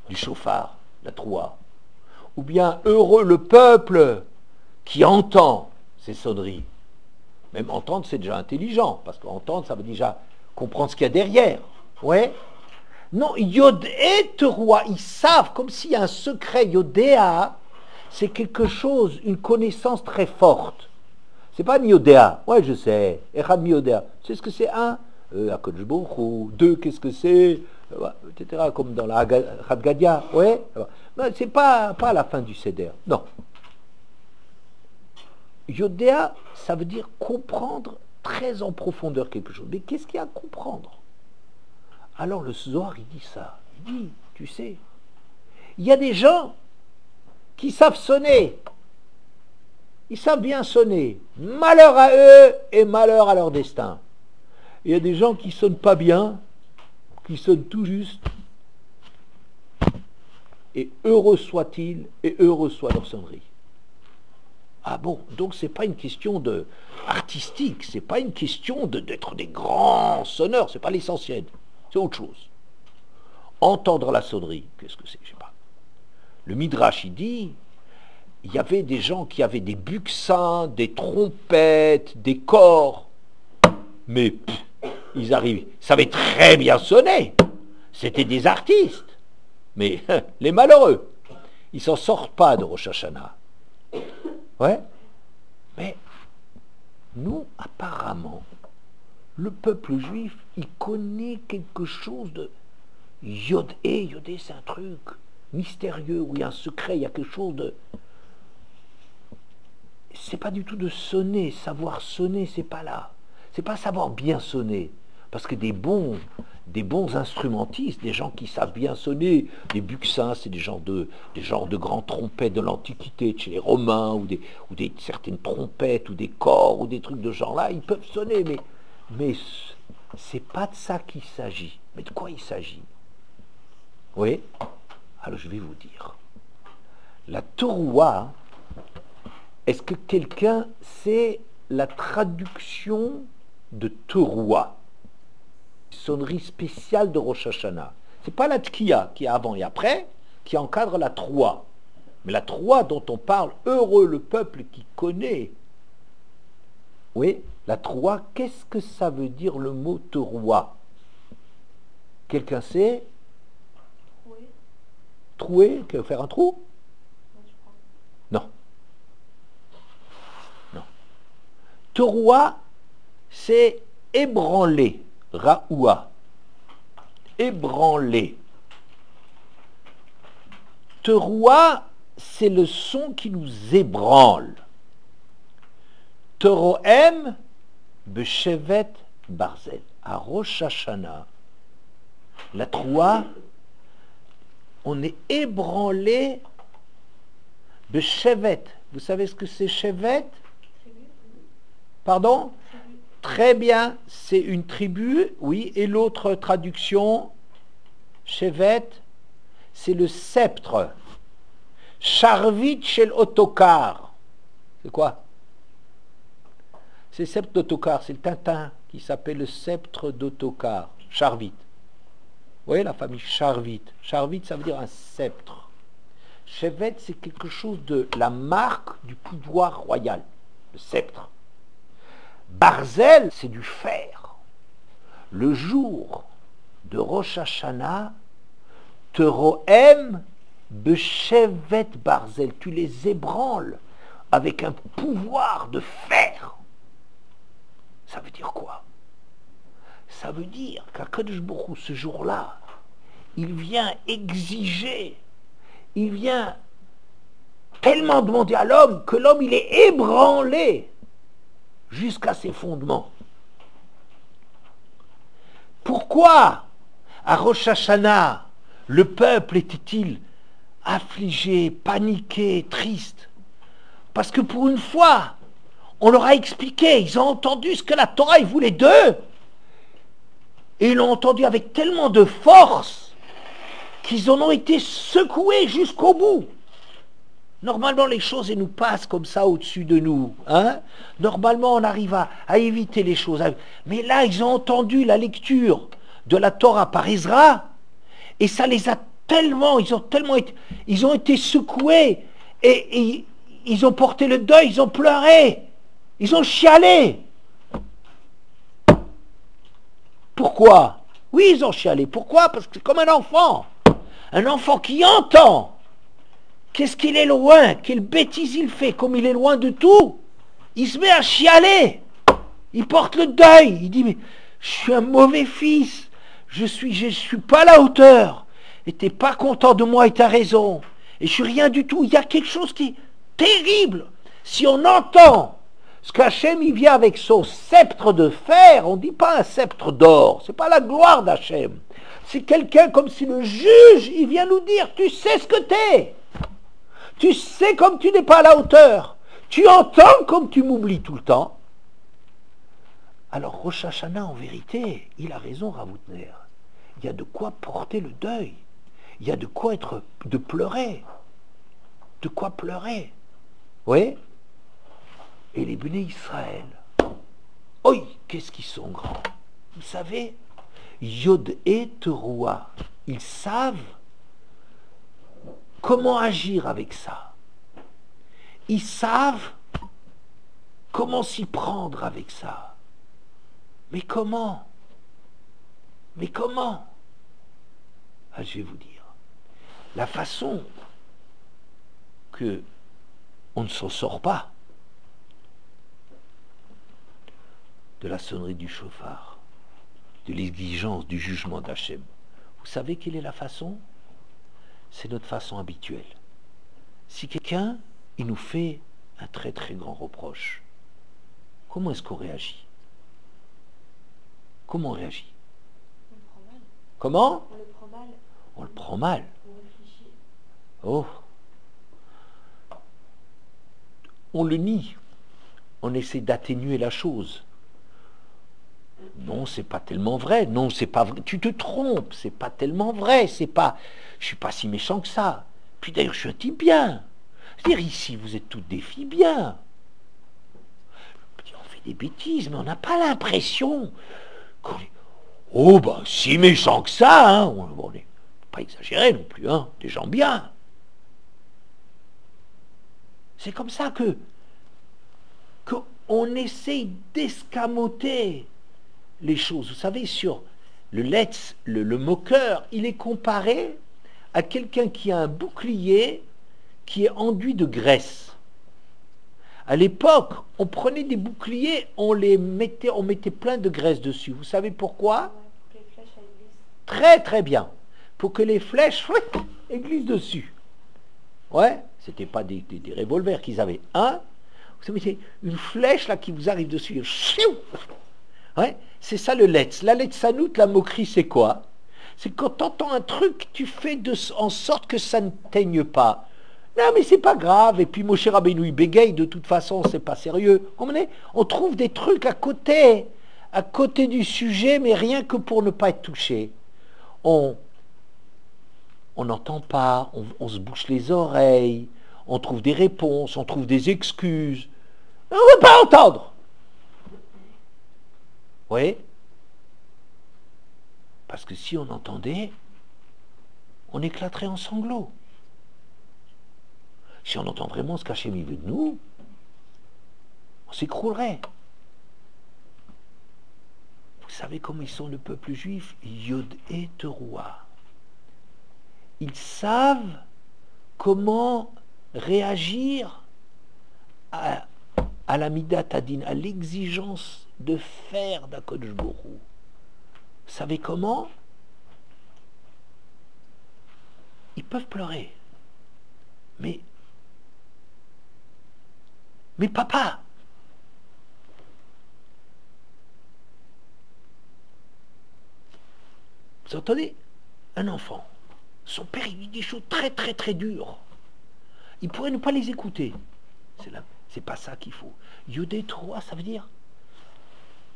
du chauffard, la troua, ou bien heureux le peuple qui entend ces sonneries. Même entendre, c'est déjà intelligent, parce qu'entendre, ça veut déjà comprendre ce qu'il y a derrière. Ouais. Non, yod et teroua, ils savent, comme s'il y a un secret, yodéa, c'est quelque chose, une connaissance très forte. C'est pas Miodéa. Ouais, je sais. Echad Miodéa. Tu sais ce que c'est? Un, Akadosh Baruch Hu. 2, qu'est-ce que c'est? Etc. Comme dans la Hadgadia. Ouais. C'est pas à la fin du Seder. Non. Yodéa, ça veut dire comprendre très en profondeur quelque chose. Mais qu'est-ce qu'il y a à comprendre? Alors le Zohar, il dit ça. Il dit, tu sais, il y a des gens qui savent sonner. Ils savent bien sonner. Malheur à eux et malheur à leur destin. Il y a des gens qui sonnent pas bien, qui sonnent tout juste. Et heureux soit-il, et heureux soit leur sonnerie. Ah bon, donc c'est pas une question de artistique, c'est pas une question d'être des grands sonneurs, c'est pas l'essentiel, c'est autre chose. Entendre la sonnerie, qu'est-ce que c'est? Je sais pas. Le Midrash, il dit, il y avait des gens qui avaient des buccins, des trompettes, des cors, mais ils arrivent, ils savaient très bien sonner, c'était des artistes, mais les malheureux, ils s'en sortent pas de Rosh Hashanah. Ouais, mais nous, apparemment, le peuple juif, il connaît quelque chose de Yodé. Yodé, c'est un truc mystérieux, où il y a un secret, il y a quelque chose de... C'est pas du tout de sonner, savoir sonner, c'est pas là. C'est pas savoir bien sonner. Parce que des bons instrumentistes, des gens qui savent bien sonner, des buccins, c'est des genres de grands trompettes de l'Antiquité, chez les Romains, ou certaines trompettes, ou des cors, ou des trucs de ce genre-là, ils peuvent sonner, mais c'est pas de ça qu'il s'agit. Mais de quoi il s'agit? Oui? Alors je vais vous dire. La teroua, est-ce que quelqu'un sait la traduction de teroua. Sonnerie spéciale de Rosh Hashanah. C'est pas la tkiya qui est avant et après, qui encadre la troua. Mais la troua dont on parle, heureux le peuple qui connaît. Oui, la troua, qu'est-ce que ça veut dire le mot teroua? Quelqu'un sait? Oui. Trouer, faire un trou? Ouais, je crois. Non. Non. Teroua, c'est ébranler. Raoua. Ébranler. Teroua, c'est le son qui nous ébranle. Terohem, Beshevet Barzel. À Rosh Hashanah, la troua, on est ébranlé de Shevet. Vous savez ce que c'est Shevet? Pardon? Très bien, c'est une tribu, oui. Et l'autre traduction, Shevet, c'est le sceptre. Charvit shel Otokar. C'est quoi? C'est le sceptre d'Otokar, c'est le Tintin qui s'appelle le sceptre d'Otokar. Charvit. Vous voyez la famille Charvit. Charvit, ça veut dire un sceptre. Shevet, c'est quelque chose de la marque du pouvoir royal, le sceptre. Barzel, c'est du fer. Le jour de Rosh Hashanah, Terohem Beshevet Barzel, tu les ébranles avec un pouvoir de fer. Ça veut dire quoi? Ça veut dire qu'Akadosh Baruch Hu, ce jour-là, il vient exiger, il vient tellement demander à l'homme que l'homme, il est ébranlé jusqu'à ses fondements. Pourquoi à Rosh Hashanah, le peuple était-il affligé, paniqué, triste? Parce que pour une fois, on leur a expliqué, ils ont entendu ce que la Torah il voulait d'eux. Et ils l'ont entendu avec tellement de force qu'ils en ont été secoués jusqu'au bout. Normalement, les choses elles nous passent comme ça au-dessus de nous. Hein? Normalement, on arrive à éviter les choses. Mais là, ils ont entendu la lecture de la Torah par Ezra et ça les a tellement, ils ont été secoués et ils ont porté le deuil, ils ont pleuré, ils ont chialé. Pourquoi? Oui, ils ont chialé. Pourquoi? Parce que c'est comme un enfant qui entend qu'est-ce qu'il est loin, quelle bêtise il fait, comme il est loin de tout, il se met à chialer, il porte le deuil, il dit mais je suis un mauvais fils, je suis pas à la hauteur, et t'es pas content de moi et t'as raison, et je suis rien du tout, il y a quelque chose qui est terrible. Si on entend ce qu'Hachem il vient avec son sceptre de fer, on ne dit pas un sceptre d'or, c'est pas la gloire d'Hachem, c'est quelqu'un comme si le juge, il vient nous dire, tu sais ce que t'es, tu sais comme tu n'es pas à la hauteur, tu entends comme tu m'oublies tout le temps. Alors Rosh Hashanah, en vérité, il a raison Ravutner, il y a de quoi porter le deuil, il y a de quoi de pleurer, oui. Et les Béné Israël, oi, qu'est-ce qu'ils sont grands. Vous savez, Yod et Teroua, ils savent comment agir avec ça. Ils savent comment s'y prendre avec ça. Mais comment? Ah, je vais vous dire. La façon que on ne s'en sort pas de la sonnerie du chauffard, de l'exigence du jugement d'Hachem. Vous savez quelle est la façon? C'est notre façon habituelle. Si quelqu'un, il nous fait un très très grand reproche, comment est-ce qu'on réagit? Comment on réagit? On le prend mal. Comment? On le prend mal. On le prend mal. On réfléchit. Oh. On le nie. On essaie d'atténuer la chose. Non, c'est pas tellement vrai. Non, c'est pas vrai. Tu te trompes. C'est pas tellement vrai. C'est pas. Je suis pas si méchant que ça. Puis d'ailleurs, je suis un type bien. C'est-à-dire ici, vous êtes toutes des filles bien. En fait, des bêtises, mais on n'a pas l'impression qu'on est... Oh, ben, si méchant que ça, hein. On n'est pas exagéré non plus, hein. Des gens bien. C'est comme ça qu'on essaye d'escamoter les choses. Vous savez, sur le moqueur, il est comparé à quelqu'un qui a un bouclier qui est enduit de graisse. À l'époque, on prenait des boucliers, on mettait plein de graisse dessus. Vous savez pourquoi? Pour que les flèches, elles glissent. Très très bien. Pour que les flèches elles glissent dessus. Ouais, c'était pas des revolvers qu'ils avaient. Vous mettez une flèche là qui vous arrive dessus. Ouais, c'est ça le let's. La let's sanout, la moquerie, c'est quoi? C'est quand tu entends un truc, tu fais en sorte que ça ne teigne pas. Non, mais c'est pas grave. Et puis Moshe Rabbeinu, il bégaye, de toute façon, c'est pas sérieux. On trouve des trucs à côté du sujet, mais rien que pour ne pas être touché. On n'entend pas, on se bouche les oreilles, on trouve des réponses, on trouve des excuses. On ne veut pas entendre. Oui. Parce que si on entendait, on éclaterait en sanglots. Si on entend vraiment ce qu'Hachem veut de nous, on s'écroulerait. Vous savez comment ils sont le peuple juif? Yod et Teroua. Ils savent comment réagir à la midat hadin, à l'exigence de faire d'Akadosh Borou. Vous savez comment? Ils peuvent pleurer. Mais papa, vous entendez? Un enfant, son père, il lui dit des choses très très très dures. Il pourrait ne pas les écouter. C'est pas ça qu'il faut. Yodé 3, ça veut dire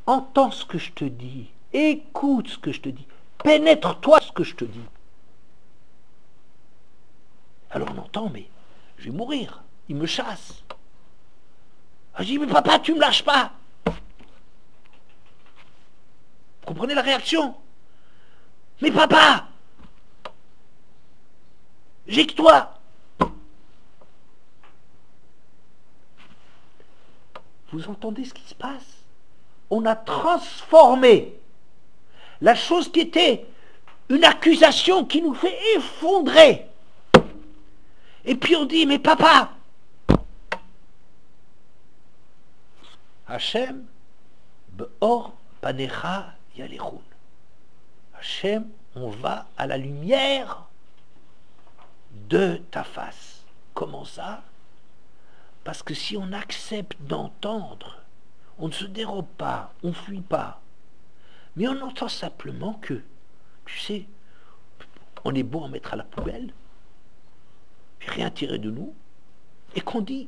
entends ce que je te dis, écoute ce que je te dis, pénètre-toi ce que je te dis. Alors on entend, mais je vais mourir, il me chasse. Je dis, mais papa, tu me lâches pas. Vous comprenez la réaction? Mais papa, j'ai que toi. Vous entendez ce qui se passe? On a transformé la chose qui était une accusation qui nous fait effondrer. Et puis on dit, mais papa, Hachem, be'or panecha yalechun. Hachem, on va à la lumière de ta face. Comment ça? Parce que si on accepte d'entendre, on ne se dérobe pas, on ne fuit pas. Mais on entend simplement que, tu sais, on est beau à mettre à la poubelle, puis rien tirer de nous, et qu'on dit,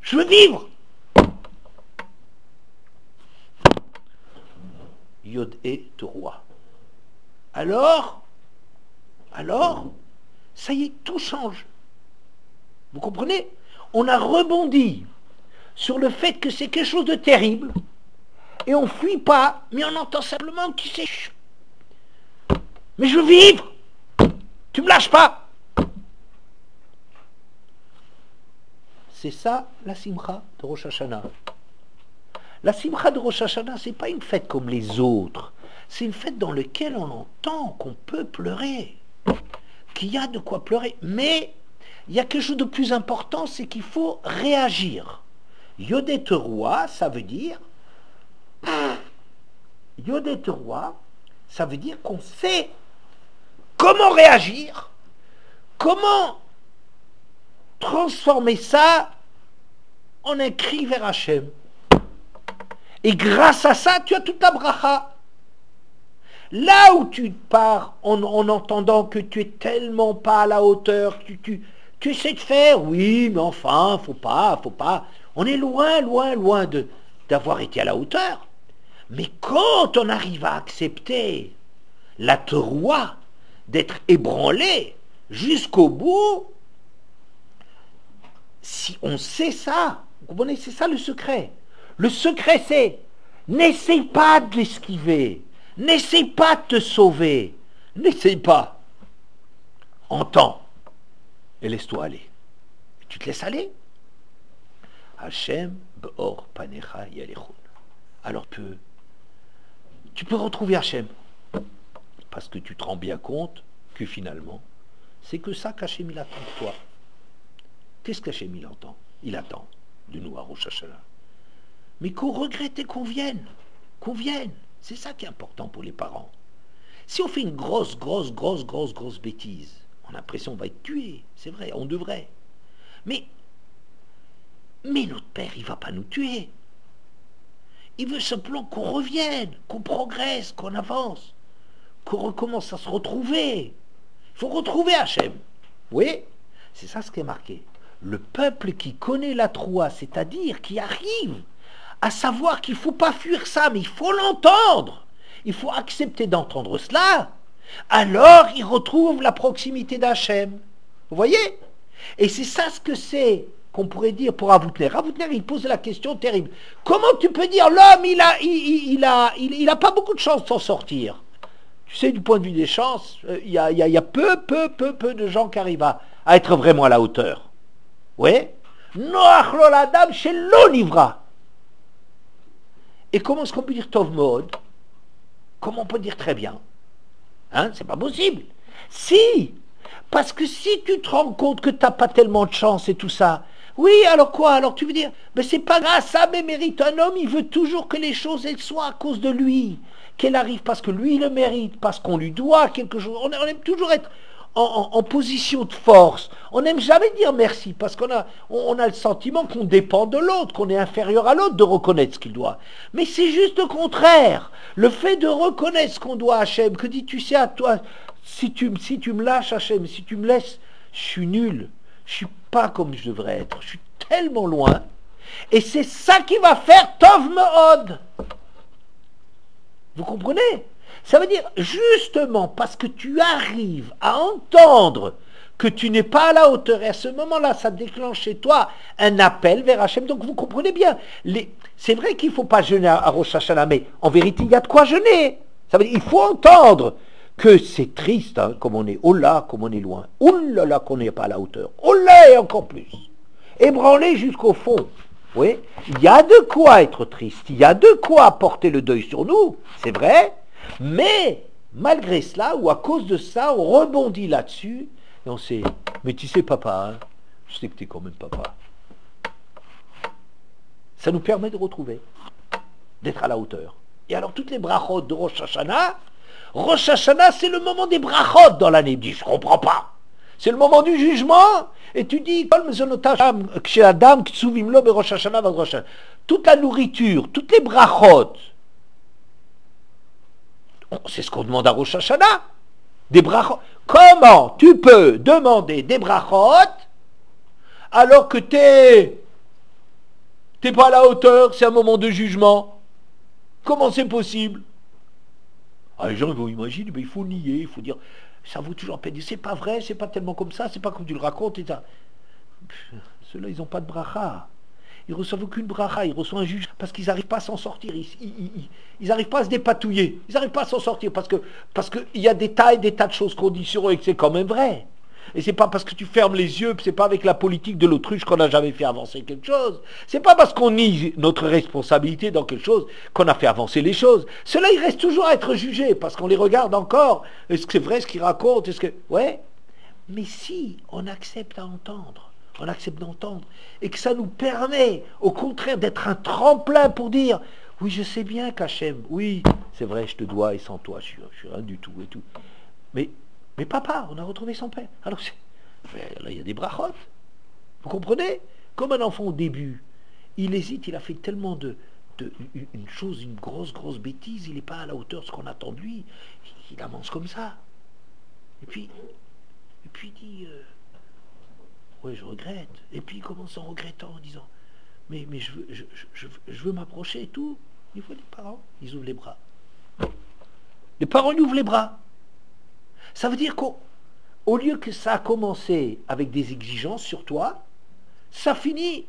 je veux vivre. Yod et Teroua. Alors, ça y est, tout change. Vous comprenez? On a rebondi sur le fait que c'est quelque chose de terrible, et on ne fuit pas, mais on entend simplement que c'est... Mais je veux vivre. Tu me lâches pas. C'est ça la simcha de Rosh Hashanah. La simcha de Rosh Hashanah, c'est pas une fête comme les autres. C'est une fête dans laquelle on entend qu'on peut pleurer, qu'il y a de quoi pleurer. Mais il y a quelque chose de plus important, c'est qu'il faut réagir. Yodé Teroua, ça veut dire... Yodé Teroua, ça veut dire qu'on sait comment réagir, comment transformer ça en un cri vers Hachem. Et grâce à ça, tu as toute la bracha. Là où tu pars en entendant que tu es tellement pas à la hauteur, tu essaies de faire, oui, mais enfin, faut pas. On est loin d'avoir été à la hauteur. Mais quand on arrive à accepter la teroua, d'être ébranlé jusqu'au bout, si on sait ça, vous comprenez, c'est ça le secret. Le secret, c'est, n'essaye pas de l'esquiver, n'essaye pas de te sauver, n'essaye pas. Entends et laisse-toi aller. Tu te laisses aller. Hashem be'or panecha yalechun. Alors tu peux retrouver Hashem. Parce que tu te rends bien compte que finalement, c'est que ça qu'Hachem il attend de toi. Qu'est-ce qu'Hachem il entend? Il attend de nous à Rosh Hashanah. Mais qu'on regrette et qu'on vienne. Qu'on vienne. C'est ça qui est important pour les parents. Si on fait une grosse bêtise, on a l'impression qu'on va être tué. C'est vrai, on devrait. Mais notre Père, il ne va pas nous tuer. Il veut simplement qu'on revienne, qu'on progresse, qu'on avance, qu'on recommence à se retrouver. Il faut retrouver Hachem. Oui, c'est ça ce qui est marqué. Le peuple qui connaît la Troua, c'est-à-dire qui arrive à savoir qu'il ne faut pas fuir ça, mais il faut l'entendre. Il faut accepter d'entendre cela. Alors, il retrouve la proximité d'Hachem. Vous voyez? Et c'est ça ce que c'est qu'on pourrait dire pour Avoutner. Avoutner, il pose la question terrible. Comment tu peux dire l'homme, il a pas beaucoup de chances de s'en sortir? Tu sais, du point de vue des chances, il y a peu de gens qui arrivent à être vraiment à la hauteur. Oui? Noach lo l'adam chez l'onivra. Et comment est-ce qu'on peut dire Tov Mod? Comment on peut dire très bien? Hein? C'est pas possible. Si! Parce que si tu te rends compte que tu n'as pas tellement de chance et tout ça, oui, alors quoi? Alors tu veux dire, mais c'est pas grâce à mes mérites. Un homme, il veut toujours que les choses, elles soient à cause de lui. Qu'elle arrive parce que lui le mérite, parce qu'on lui doit quelque chose. On aime toujours être en position de force. On n'aime jamais dire merci, parce qu'on a le sentiment qu'on dépend de l'autre, qu'on est inférieur à l'autre de reconnaître ce qu'il doit. Mais c'est juste le contraire. Le fait de reconnaître ce qu'on doit à Hachem, que dis-tu sais à toi, si tu me lâches Hachem, si tu me laisses, je suis nul. Je suis pas comme je devrais être. Je suis tellement loin. Et c'est ça qui va faire Tov Me'od. Vous comprenez? Ça veut dire, justement, parce que tu arrives à entendre que tu n'es pas à la hauteur, et à ce moment-là, ça déclenche chez toi un appel vers Hachem. Donc vous comprenez bien, c'est vrai qu'il ne faut pas jeûner à Rosh Hashanah, mais en vérité, il y a de quoi jeûner. Ça veut dire, il faut entendre que c'est triste, hein, comme on est, oh là, comme on est loin, oh là là, qu'on n'est pas à la hauteur, oh là, et encore plus. Ébranlé jusqu'au fond. Oui, il y a de quoi être triste, il y a de quoi porter le deuil sur nous, c'est vrai. Mais, malgré cela, ou à cause de ça, on rebondit là-dessus, et on sait, mais tu sais papa, hein, je sais que tu es quand même papa. Ça nous permet de retrouver, d'être à la hauteur. Et alors, toutes les brachot de Rosh Hashanah, c'est le moment des brachot dans l'année. Il dit, je comprends pas. C'est le moment du jugement, et tu dis, toute la nourriture, toutes les brachot, c'est ce qu'on demande à Rosh Hashanah. Des brachot. Comment tu peux demander des brachot alors que t'es pas à la hauteur, c'est un moment de jugement? Comment c'est possible? Les gens vont imaginer, mais il faut nier, il faut dire, ça vaut toujours peine. C'est pas vrai, c'est pas tellement comme ça, c'est pas comme tu le racontes. Et ça. Ceux-là, ils n'ont pas de bracha. Ils ne reçoivent aucune bracha, ils reçoivent un juge parce qu'ils n'arrivent pas à s'en sortir, ils n'arrivent pas à se dépatouiller, ils n'arrivent pas à s'en sortir parce que il y a des tas et des tas de choses qu'on dit sur eux et que c'est quand même vrai. Et c'est pas parce que tu fermes les yeux, c'est pas avec la politique de l'autruche qu'on n'a jamais fait avancer quelque chose. C'est pas parce qu'on nie notre responsabilité dans quelque chose qu'on a fait avancer les choses. Ceux-là, ils restent toujours à être jugés parce qu'on les regarde encore. Est-ce que c'est vrai ce qu'ils racontent? Ouais. Mais si on accepte à entendre, on accepte d'entendre, et que ça nous permet, au contraire, d'être un tremplin pour dire, oui, je sais bien qu'Hachem, oui, c'est vrai, je te dois, et sans toi, je suis rien du tout, et tout. Mais papa, on a retrouvé son père. Alors, là, il y a des brachot. Vous comprenez? Comme un enfant au début, il hésite, il a fait tellement une chose, une grosse bêtise, il n'est pas à la hauteur de ce qu'on attend de lui, il avance comme ça. Et puis il dit... oui, je regrette. Et puis il commence en regrettant, en disant, mais je veux m'approcher et tout. Il faut les parents, ils ouvrent les bras. Les parents, ils ouvrent les bras. Ça veut dire qu'au lieu que ça a commencé avec des exigences sur toi, ça finit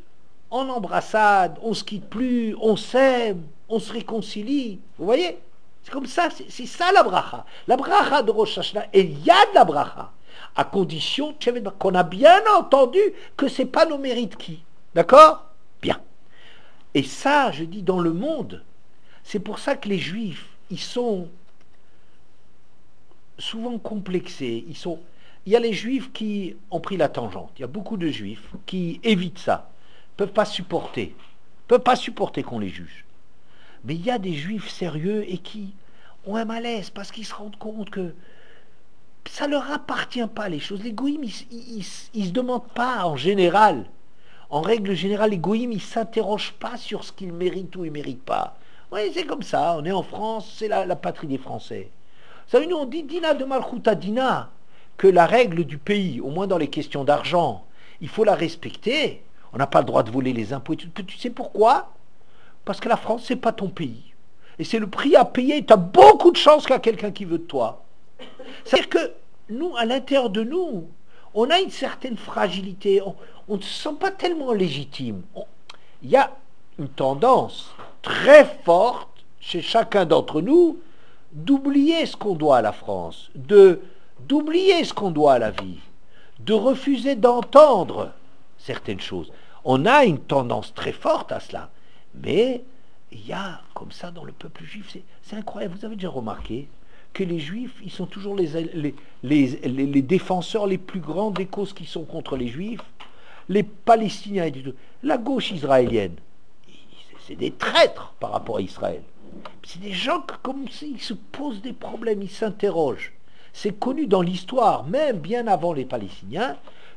en embrassade, on se quitte plus, on s'aime, on se réconcilie. Vous voyez? C'est comme ça, c'est ça la bracha. La bracha de Rosh Hashanah, et il y a de la bracha, à condition qu'on a bien entendu que c'est pas nos mérites qui. D'accord? Bien. Et ça, je dis, dans le monde, c'est pour ça que les Juifs, ils sont souvent complexés. Il y a les Juifs qui ont pris la tangente. Il y a beaucoup de Juifs qui évitent ça, peuvent pas supporter qu'on les juge. Mais il y a des Juifs sérieux et qui ont un malaise parce qu'ils se rendent compte que ça leur appartient pas les choses. Les goïms, ils se demandent pas en général. En règle générale, les goïms, ils s'interrogent pas sur ce qu'ils méritent ou ils méritent pas. Oui, c'est comme ça. On est en France, c'est la patrie des Français. Vous savez, nous on dit Dina de Malchuta Dina, que la règle du pays, au moins dans les questions d'argent, il faut la respecter. On n'a pas le droit de voler les impôts. Tu sais pourquoi? Parce que la France, c'est pas ton pays. Et c'est le prix à payer. Tu as beaucoup de chance qu'il y a quelqu'un qui veut de toi. C'est-à-dire que nous, à l'intérieur de nous, on a une certaine fragilité. On ne se sent pas tellement légitime. Il y a une tendance très forte chez chacun d'entre nous d'oublier ce qu'on doit à la France, d'oublier ce qu'on doit à la vie, de refuser d'entendre certaines choses. On a une tendance très forte à cela. Mais il y a, comme ça, dans le peuple juif, c'est incroyable. Vous avez déjà remarqué que les Juifs, ils sont toujours les défenseurs les plus grands des causes qui sont contre les Juifs. Les Palestiniens, la gauche israélienne, c'est des traîtres par rapport à Israël. C'est des gens qui, comme s'ils se posent des problèmes, ils s'interrogent. C'est connu dans l'histoire, même bien avant les Palestiniens,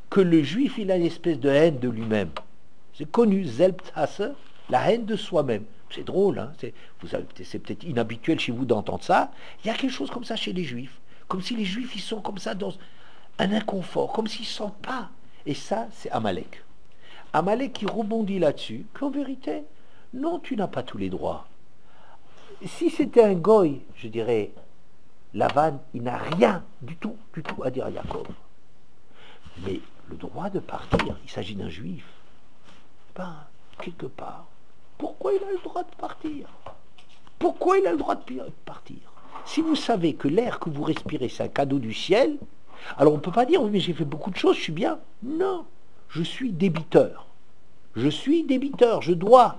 que le Juif, il a une espèce de haine de lui-même. C'est connu, Selbsthasse, la haine de soi-même. C'est drôle, hein, c'est peut-être inhabituel chez vous d'entendre ça. Il y a quelque chose comme ça chez les Juifs. Comme si les Juifs, ils sont comme ça dans un inconfort, comme s'ils ne sentent pas. Et ça, c'est Amalek. Amalek qui rebondit là-dessus, qu'en vérité, non, tu n'as pas tous les droits. Si c'était un goy, je dirais, Lavan, il n'a rien du tout à dire à Yaakov. Mais le droit de partir, il s'agit d'un juif. Ben, quelque part, pourquoi il a le droit de partir? Pourquoi il a le droit de partir? Si vous savez que l'air que vous respirez, c'est un cadeau du ciel, alors on ne peut pas dire, oui, mais j'ai fait beaucoup de choses, je suis bien. Non, je suis débiteur. Je suis débiteur, je dois.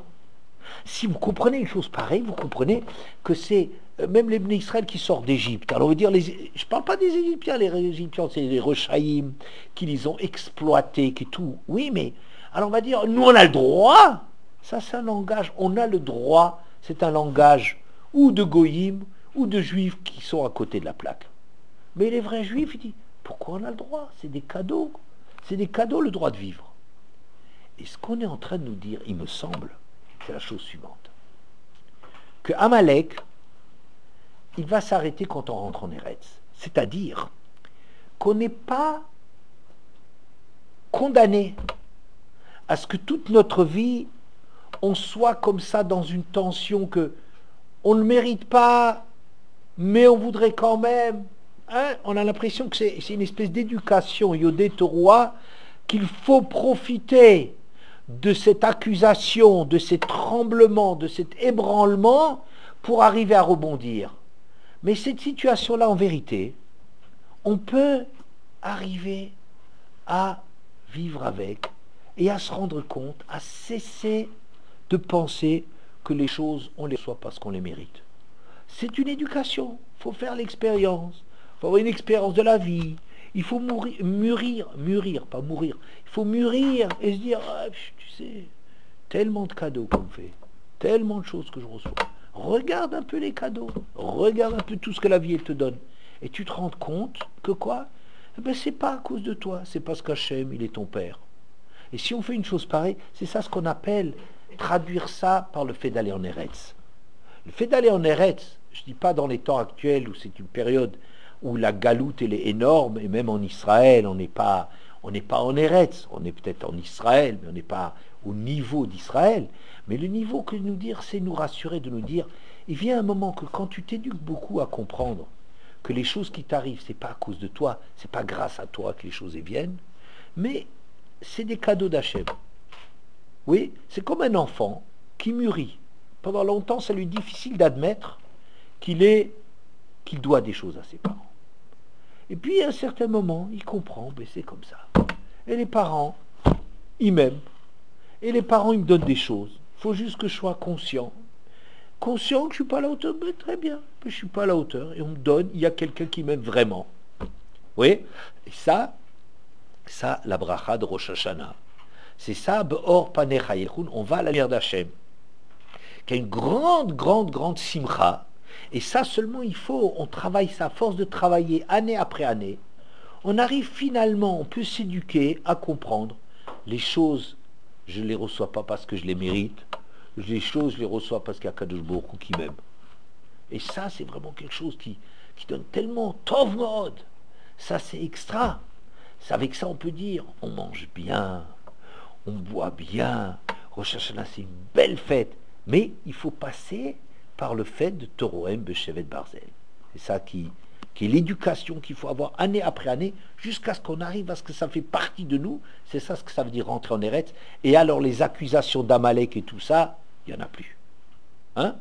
Si vous comprenez une chose pareille, vous comprenez que c'est même les Bnei Israël qui sortent d'Égypte. Alors on veut dire, je ne parle pas des Égyptiens, les Égyptiens, c'est les Rechaïm qui les ont exploités, qui tout. Oui, mais alors on va dire, nous on a le droit. Ça c'est un langage, on a le droit, c'est un langage ou de Goïm ou de Juifs qui sont à côté de la plaque. Mais les vrais Juifs, ils disent, pourquoi on a le droit? C'est des cadeaux. C'est des cadeaux le droit de vivre. Et ce qu'on est en train de nous dire, il me semble, c'est la chose suivante. Que Amalek, il va s'arrêter quand on rentre en Eretz. C'est-à-dire qu'on n'est pas condamné à ce que toute notre vie, on soit comme ça dans une tension que on ne mérite pas, mais on voudrait quand même. Hein, on a l'impression que c'est une espèce d'éducation, Yodé Teroua, qu'il faut profiter de cette accusation, de ces tremblements, de cet ébranlement pour arriver à rebondir. Mais cette situation-là, en vérité, on peut arriver à vivre avec et à se rendre compte, à cesser de penser que les choses, on les soit parce qu'on les mérite. C'est une éducation, il faut faire l'expérience, il faut avoir une expérience de la vie, il faut mûrir, pas mourir, il faut mûrir et se dire, ah, tu sais, tellement de cadeaux qu'on me fait, tellement de choses que je reçois. Regarde un peu les cadeaux, regarde un peu tout ce que la vie elle te donne. Et tu te rends compte que quoi? Eh ben, c'est pas à cause de toi, c'est parce qu'Hachem, il est ton père. Et si on fait une chose pareille, c'est ça ce qu'on appelle traduire ça par le fait d'aller en Eretz. Le fait d'aller en Eretz, je ne dis pas dans les temps actuels où c'est une période où la galoute elle est énorme, et même en Israël, on n'est pas en Eretz, on est peut-être en Israël, mais on n'est pas au niveau d'Israël. Mais le niveau que nous dire, c'est nous rassurer, de nous dire, il vient un moment que quand tu t'éduques beaucoup à comprendre que les choses qui t'arrivent, c'est pas à cause de toi, c'est pas grâce à toi que les choses y viennent, mais c'est des cadeaux d'Hachem. Oui, c'est comme un enfant qui mûrit. Pendant longtemps, ça lui est difficile d'admettre qu'il doit des choses à ses parents. Et puis, à un certain moment, il comprend, mais c'est comme ça. Et les parents, ils m'aiment. Et les parents, ils me donnent des choses. Il faut juste que je sois conscient. Conscient que je ne suis pas à la hauteur, mais très bien, je ne suis pas à la hauteur. Et on me donne, il y a quelqu'un qui m'aime vraiment. Oui. Et ça, la bracha de Rosh Hashanah. C'est ça, Be'or Panecha Yechun, on va à la lumière d'Hachem. Qui a une grande simcha. Et ça seulement, on travaille ça, à force de travailler année après année, on arrive finalement, on peut s'éduquer à comprendre les choses, je ne les reçois pas parce que je les mérite, les choses, je les reçois parce qu'il y a Kadosh Baruch Hu qui m'aime. Et ça, c'est vraiment quelque chose qui donne tellement tov mod. Ça, c'est extra. Avec ça, on peut dire, on mange bien, on boit bien. Rosh Hashanah, c'est une belle fête. Mais il faut passer par le fait de Torohem Beshevet Barzel. C'est ça qui est l'éducation qu'il faut avoir année après année, jusqu'à ce qu'on arrive à ce que ça fait partie de nous. C'est ça ce que ça veut dire rentrer en Eretz. Et alors les accusations d'Amalek et tout ça, il n'y en a plus. Hein?